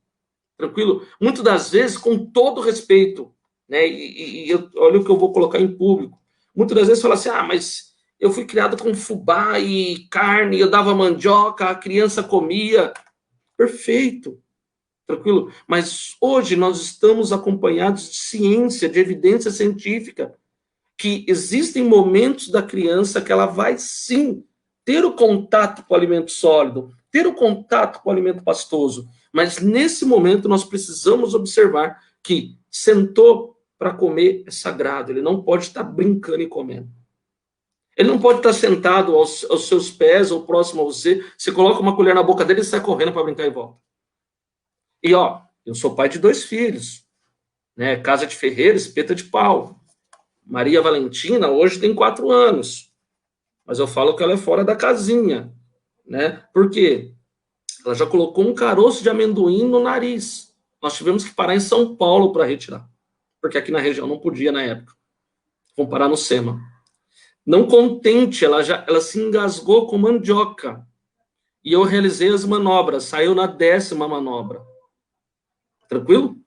tranquilo? Muitas das vezes, com todo respeito, né? Olha o que eu vou colocar em público. Muitas das vezes fala assim, mas eu fui criado com fubá e carne, eu dava mandioca, a criança comia. Perfeito, tranquilo? Mas hoje nós estamos acompanhados de ciência, de evidência científica, que existem momentos da criança que ela vai, sim, ter o contato com o alimento sólido, ter o contato com o alimento pastoso, mas nesse momento nós precisamos observar que sentou para comer é sagrado, ele não pode estar brincando e comendo. Ele não pode estar sentado aos seus pés ou próximo a você coloca uma colher na boca dele e sai correndo para brincar e volta. E eu sou pai de 2 filhos, né? Casa de ferreiro, espeta de pau. Maria Valentina hoje tem 4 anos, mas eu falo que ela é fora da casinha, né? Por quê? Ela já colocou um caroço de amendoim no nariz. Nós tivemos que parar em São Paulo para retirar, porque aqui na região não podia na época. Vamos parar no SEMA. Não contente, ela se engasgou com mandioca. E eu realizei as manobras, saiu na 10ª manobra. Tranquilo?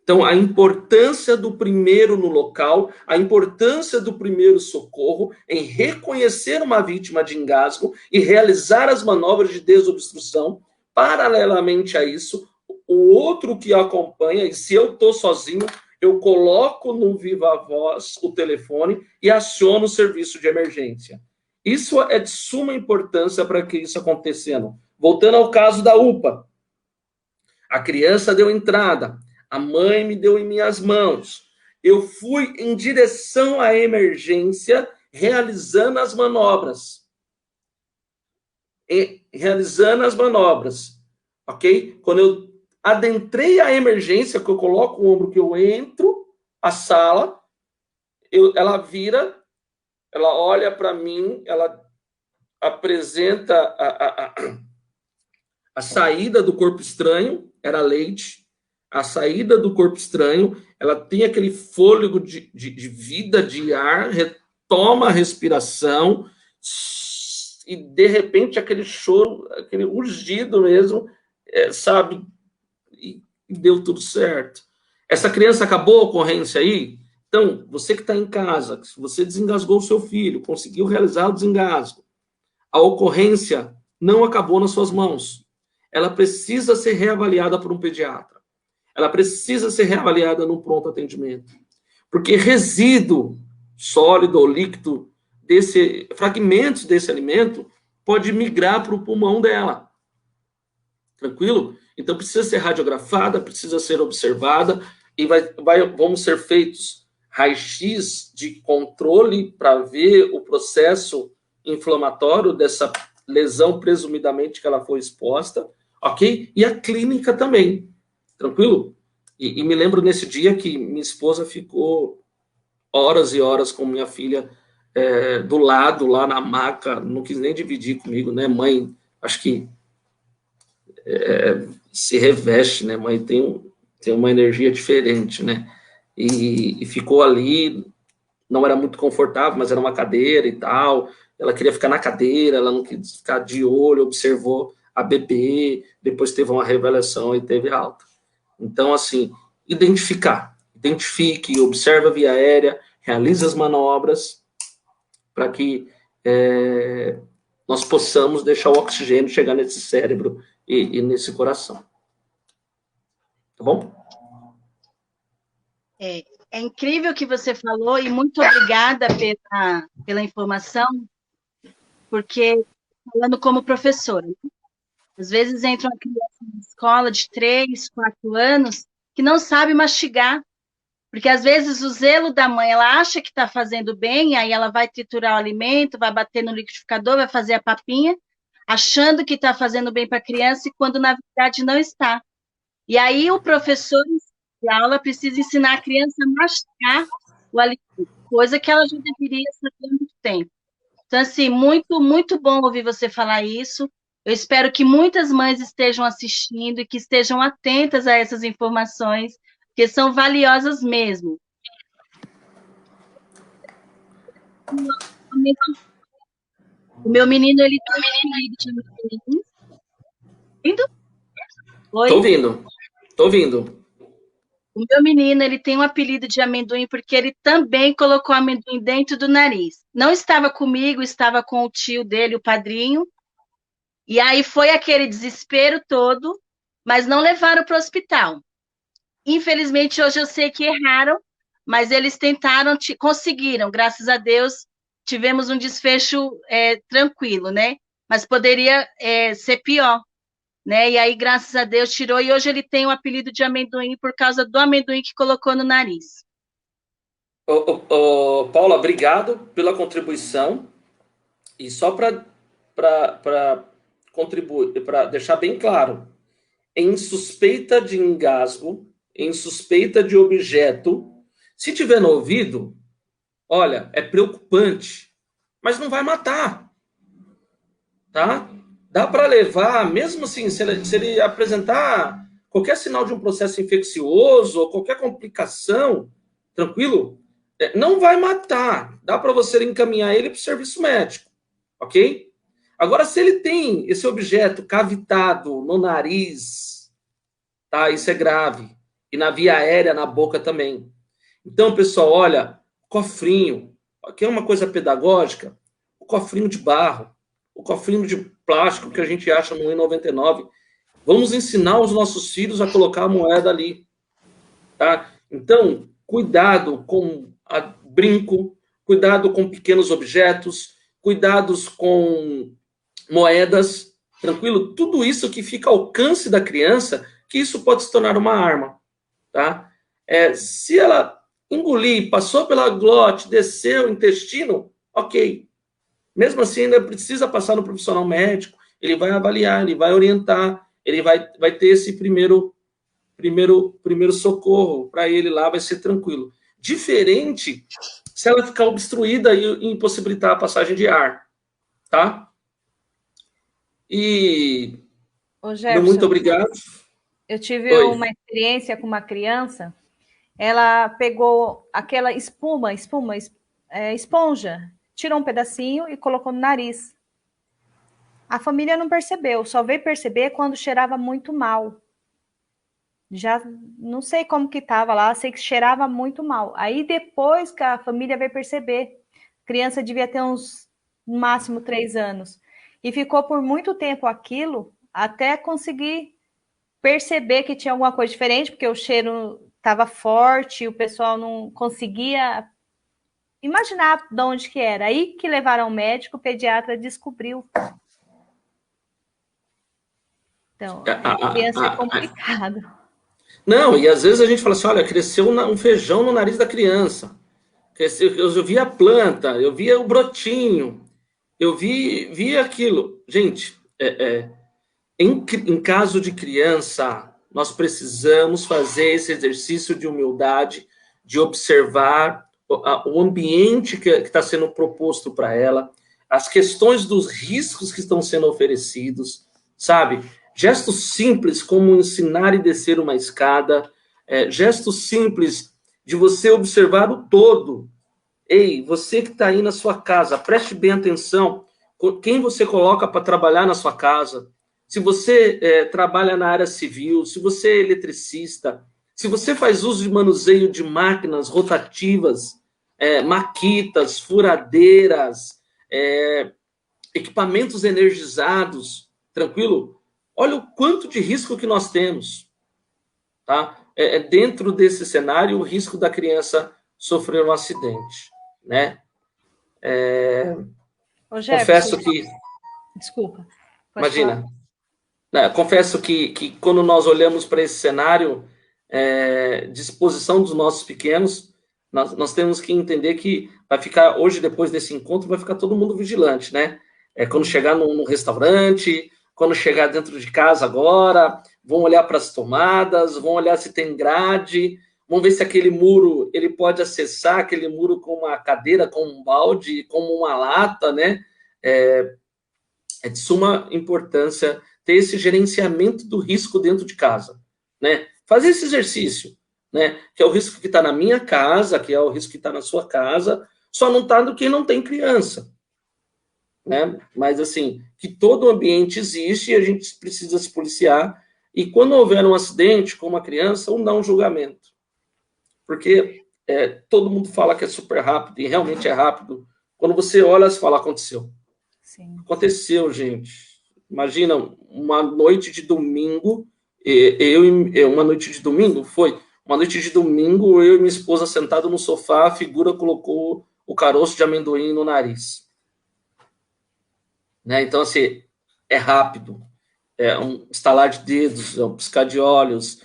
Então, a importância do primeiro no local, a importância do primeiro socorro em reconhecer uma vítima de engasgo e realizar as manobras de desobstrução. Paralelamente a isso, o outro que acompanha, e se eu estou sozinho, eu coloco no Viva Voz o telefone e aciono o serviço de emergência. Isso é de suma importância para que isso acontecendo. Voltando ao caso da UPA. A criança deu entrada, a mãe me deu em minhas mãos. Eu fui em direção à emergência, realizando as manobras. Ok? Quando eu adentrei a emergência, que eu coloco o ombro, que eu entro a sala, ela vira, ela olha para mim, ela apresenta a saída do corpo estranho, era leite, a saída do corpo estranho, ela tem aquele fôlego de vida, de ar, retoma a respiração, e de repente aquele choro, aquele rugido mesmo, sabe, e deu tudo certo. Essa criança acabou a ocorrência aí? Então, você que está em casa, se você desengasgou o seu filho, conseguiu realizar o desengasgo, a ocorrência não acabou nas suas mãos. Ela precisa ser reavaliada por um pediatra. Ela precisa ser reavaliada num pronto atendimento. Porque resíduo sólido ou líquido, fragmentos desse alimento, pode migrar para o pulmão dela. Tranquilo? Então, precisa ser radiografada, precisa ser observada, e vamos ser feitos raio-x de controle para ver o processo inflamatório dessa lesão, presumidamente, que ela foi exposta, ok? E a clínica também, tranquilo? E me lembro nesse dia que minha esposa ficou horas e horas com minha filha do lado, lá na maca, não quis nem dividir comigo, né? Mãe, acho que se reveste, né? Mãe tem uma energia diferente, né? E ficou ali, não era muito confortável, mas era uma cadeira e tal. Ela queria ficar na cadeira, ela não quis ficar de olho, observou a bebê, depois teve uma revelação e teve alta. Então, assim, identifique, observe a via aérea, realize as manobras para que nós possamos deixar o oxigênio chegar nesse cérebro e nesse coração. Tá bom? É incrível o que você falou e muito obrigada pela informação, porque falando como professora, né? Às vezes entra uma criança na escola de 3, 4 anos que não sabe mastigar, porque às vezes o zelo da mãe, ela acha que está fazendo bem, aí ela vai triturar o alimento, vai bater no liquidificador, vai fazer a papinha, achando que está fazendo bem para a criança e quando na verdade não está. E aí o professor de aula precisa ensinar a criança a mastigar o alimento, coisa que ela já deveria saber há muito tempo. Então, assim, muito, muito bom ouvir você falar isso. Eu espero que muitas mães estejam assistindo e que estejam atentas a essas informações, que são valiosas mesmo. O meu menino, ele tem um apelido de amendoim. Indo? Oi? Tô ouvindo. O meu menino, ele tem um apelido de amendoim porque ele também colocou amendoim dentro do nariz. Não estava comigo, estava com o tio dele, o padrinho. E aí foi aquele desespero todo, mas não levaram para o hospital. Infelizmente, hoje eu sei que erraram, mas eles tentaram, conseguiram, graças a Deus, tivemos um desfecho tranquilo, né? Mas poderia ser pior, né? E aí, graças a Deus, tirou, e hoje ele tem o apelido de amendoim por causa do amendoim que colocou no nariz. Paula, obrigado pela contribuição. E só para contribuir, para deixar bem claro, em suspeita de engasgo, em suspeita de objeto, se tiver no ouvido, olha, é preocupante, mas não vai matar, tá? Dá para levar, mesmo assim, se ele apresentar qualquer sinal de um processo infeccioso ou qualquer complicação, tranquilo, não vai matar. Dá para você encaminhar ele para o serviço médico, ok? Agora, se ele tem esse objeto cavitado no nariz, tá? Isso é grave. E na via aérea, na boca também. Então, pessoal, olha, cofrinho. Aqui é uma coisa pedagógica. O cofrinho de barro, o cofrinho de plástico que a gente acha no R$1,99. Vamos ensinar os nossos filhos a colocar a moeda ali, tá? Então, cuidado com brinco, cuidado com pequenos objetos, cuidados com moedas, tranquilo? Tudo isso que fica ao alcance da criança, que isso pode se tornar uma arma, tá? Se ela engolir, passou pela glote, desceu o intestino, ok. Mesmo assim, ainda precisa passar no profissional médico, ele vai avaliar, ele vai orientar, ele vai ter esse primeiro socorro para ele lá, vai ser tranquilo. Diferente se ela ficar obstruída e impossibilitar a passagem de ar, tá? E muito obrigado. Eu tive uma experiência com uma criança, ela pegou aquela esponja, tirou um pedacinho e colocou no nariz. A família não percebeu, só veio perceber quando cheirava muito mal. Já não sei como que estava lá, sei que cheirava muito mal. Aí depois que a família veio perceber, a criança devia ter uns, no máximo 3 anos. E ficou por muito tempo aquilo, até conseguir perceber que tinha alguma coisa diferente, porque o cheiro estava forte, o pessoal não conseguia imaginar de onde que era. Aí que levaram ao médico, o pediatra descobriu. Então, criança é complicado. Não, e às vezes a gente fala assim, olha, cresceu um feijão no nariz da criança. Eu vi a planta, eu vi o brotinho, eu vi aquilo. Gente, em caso de criança, nós precisamos fazer esse exercício de humildade, de observar o ambiente que está sendo proposto para ela, as questões dos riscos que estão sendo oferecidos, sabe? Gestos simples como ensinar e descer uma escada, gestos simples de você observar o todo. Ei, você que está aí na sua casa, preste bem atenção quem você coloca para trabalhar na sua casa. Se você trabalha na área civil, se você é eletricista, se você faz uso de manuseio de máquinas rotativas, maquitas, furadeiras, equipamentos energizados, tranquilo? Olha o quanto de risco que nós temos, tá? Dentro desse cenário, o risco da criança sofrer um acidente, né? Confesso que... Desculpa. Imagina. Confesso que quando nós olhamos para esse cenário, disposição dos nossos pequenos, nós temos que entender que vai ficar, hoje, depois desse encontro, vai ficar todo mundo vigilante, né? quando chegar no restaurante, quando chegar dentro de casa agora, vão olhar para as tomadas, vão olhar se tem grade, vão ver se aquele muro, ele pode acessar aquele muro com uma cadeira, com um balde, com uma lata, né? É de suma importância ter esse gerenciamento do risco dentro de casa, né? Fazer esse exercício, né? Que é o risco que está na minha casa, que é o risco que está na sua casa, só não está do que não tem criança, né? Mas, assim, que todo o ambiente existe e a gente precisa se policiar. E quando houver um acidente com uma criança, não dá um julgamento. Porque todo mundo fala que é super rápido, e realmente é rápido. Quando você olha, você fala, aconteceu. Sim. Aconteceu, gente. Imagina, uma noite de domingo, uma noite de domingo, uma noite de domingo, eu e minha esposa sentados no sofá, a figura colocou o caroço de amendoim no nariz. Né? Então, assim, é rápido, é um estalar de dedos, é um piscar de olhos,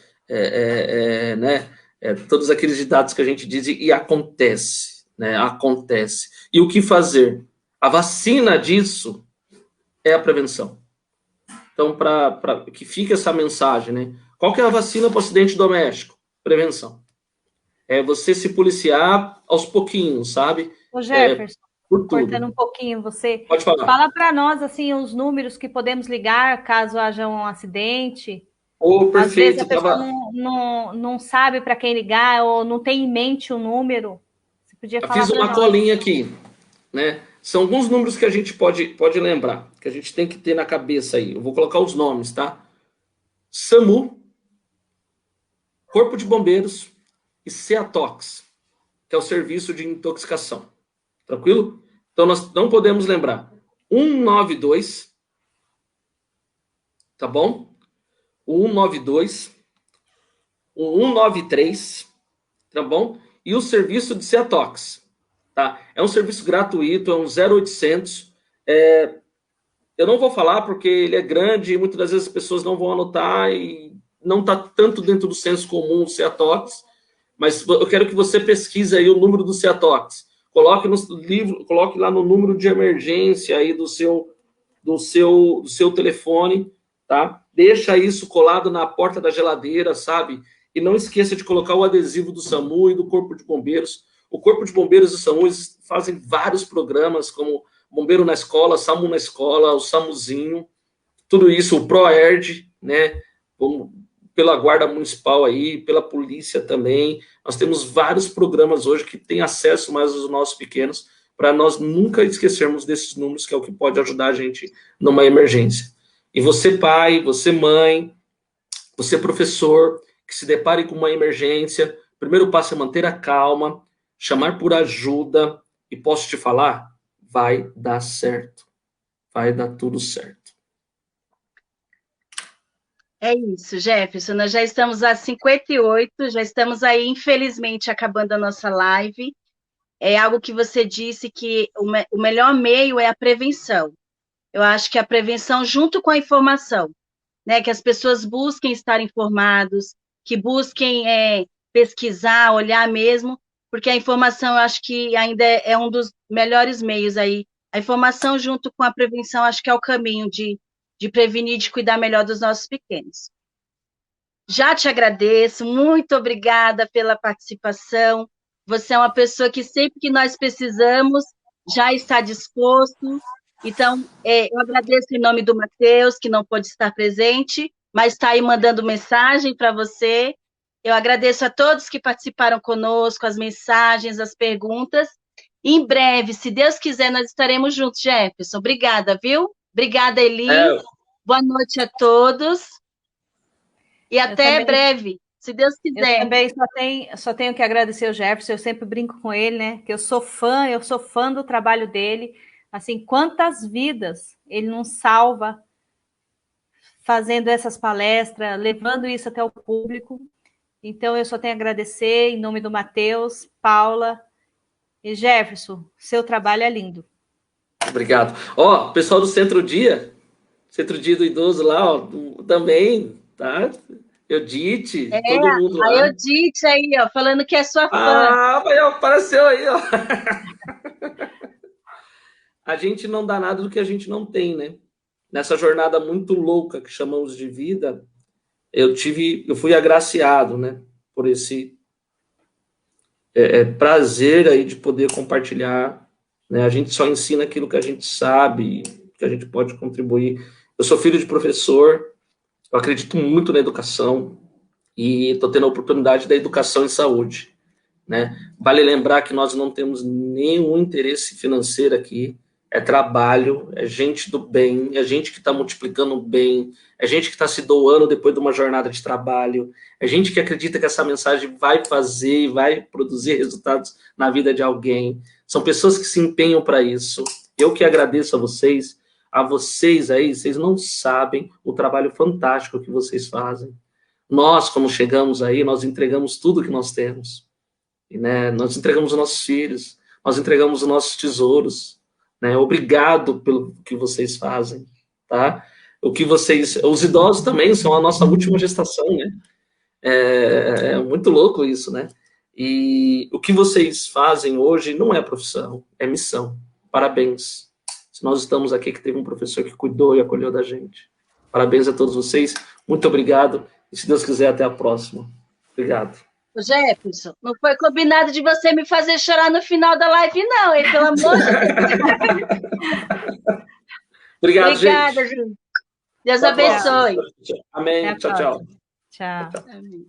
né? Todos aqueles ditados que a gente diz, e acontece, né? Acontece. E o que fazer? A vacina disso é a prevenção. Então, para que fique essa mensagem, né? Qual que é a vacina para o acidente doméstico? Prevenção. É você se policiar aos pouquinhos, sabe? Ô Jefferson, cortando um pouquinho você. Pode falar. Fala para nós, assim, os números que podemos ligar caso haja um acidente. Perfeito. Às vezes a pessoa não sabe para quem ligar ou não tem em mente o número. Você podia falar. Eu fiz uma colinha aqui, né? São alguns números que a gente pode lembrar, que a gente tem que ter na cabeça aí. Eu vou colocar os nomes, tá? SAMU, Corpo de Bombeiros e CEATOX, que é o Serviço de Intoxicação. Tranquilo? Então, nós não podemos lembrar. 192, tá bom? O 192, o 193, tá bom? E o serviço de CEATOX, tá? É um serviço gratuito, é um 0800. Eu não vou falar porque ele é grande e muitas das vezes as pessoas não vão anotar e não está tanto dentro do senso comum o CEATOX, mas eu quero que você pesquise aí o número do CEATOX. Coloque no livro, coloque lá no número de emergência aí do seu telefone, tá? Deixa isso colado na porta da geladeira, sabe? E não esqueça de colocar o adesivo do SAMU e do Corpo de Bombeiros. O Corpo de Bombeiros e o SAMU fazem vários programas, como Bombeiro na Escola, SAMU na Escola, o SAMUzinho, tudo isso, o ProERD, né? Pela Guarda Municipal aí, pela polícia também. Nós temos vários programas hoje que têm acesso mais aos nossos pequenos, para nós nunca esquecermos desses números, que é o que pode ajudar a gente numa emergência. E você, pai, você, mãe, você, professor, que se depare com uma emergência, o primeiro passo é manter a calma, chamar por ajuda, e posso te falar, vai dar certo. Vai dar tudo certo. É isso, Jefferson. Nós já estamos às 58, já estamos aí, infelizmente, acabando a nossa live. É algo que você disse que o melhor meio é a prevenção. Eu acho que a prevenção junto com a informação, né? Que as pessoas busquem estar informados, que busquem pesquisar, olhar mesmo, porque a informação eu acho que ainda é um dos melhores meios aí. A informação junto com a prevenção acho que é o caminho de prevenir, de cuidar melhor dos nossos pequenos. Já te agradeço, muito obrigada pela participação. Você é uma pessoa que sempre que nós precisamos, já está disposto. Então, eu agradeço em nome do Matheus, que não pôde estar presente, mas está aí mandando mensagem para você. Eu agradeço a todos que participaram conosco, as mensagens, as perguntas. Em breve, se Deus quiser, nós estaremos juntos, Jefferson. Obrigada, viu? Obrigada, Eli. Boa noite a todos. E até breve, se Deus quiser. Eu também só tenho que agradecer o Jefferson, eu sempre brinco com ele, né? Que eu sou fã do trabalho dele. Assim, quantas vidas ele não salva fazendo essas palestras, levando isso até o público. Então, eu só tenho a agradecer em nome do Matheus, Paula e Jefferson. Seu trabalho é lindo. Obrigado. Pessoal do Centro Dia do Idoso lá, também, tá? Eudite, todo mundo lá. A Eudite aí, falando que é sua fã. Apareceu aí, a gente não dá nada do que a gente não tem, né? Nessa jornada muito louca que chamamos de vida, eu fui agraciado, né? Por esse prazer aí de poder compartilhar, né? A gente só ensina aquilo que a gente sabe, que a gente pode contribuir. Eu sou filho de professor, eu acredito muito na educação e estou tendo a oportunidade da educação em saúde, né? Vale lembrar que nós não temos nenhum interesse financeiro aqui, é trabalho, é gente do bem, é gente que está multiplicando o bem, é gente que está se doando depois de uma jornada de trabalho, é gente que acredita que essa mensagem vai fazer e vai produzir resultados na vida de alguém. São pessoas que se empenham para isso. Eu que agradeço a vocês aí, vocês não sabem o trabalho fantástico que vocês fazem. Nós, como chegamos aí, nós entregamos tudo que nós temos. E, né, nós entregamos os nossos filhos, nós entregamos os nossos tesouros, né? Obrigado pelo que vocês fazem, tá? Os idosos também são a nossa última gestação, né? É muito louco isso, né? E o que vocês fazem hoje não é profissão, é missão. Parabéns. Se nós estamos aqui, que teve um professor que cuidou e acolheu da gente. Parabéns a todos vocês, muito obrigado, e se Deus quiser, até a próxima. Obrigado. Jefferson, não foi combinado de você me fazer chorar no final da live, não, hein? Pelo amor de Deus. Obrigado, Obrigada, gente. Deus abençoe. Amém. Tchau, tchau. Tchau. Amém.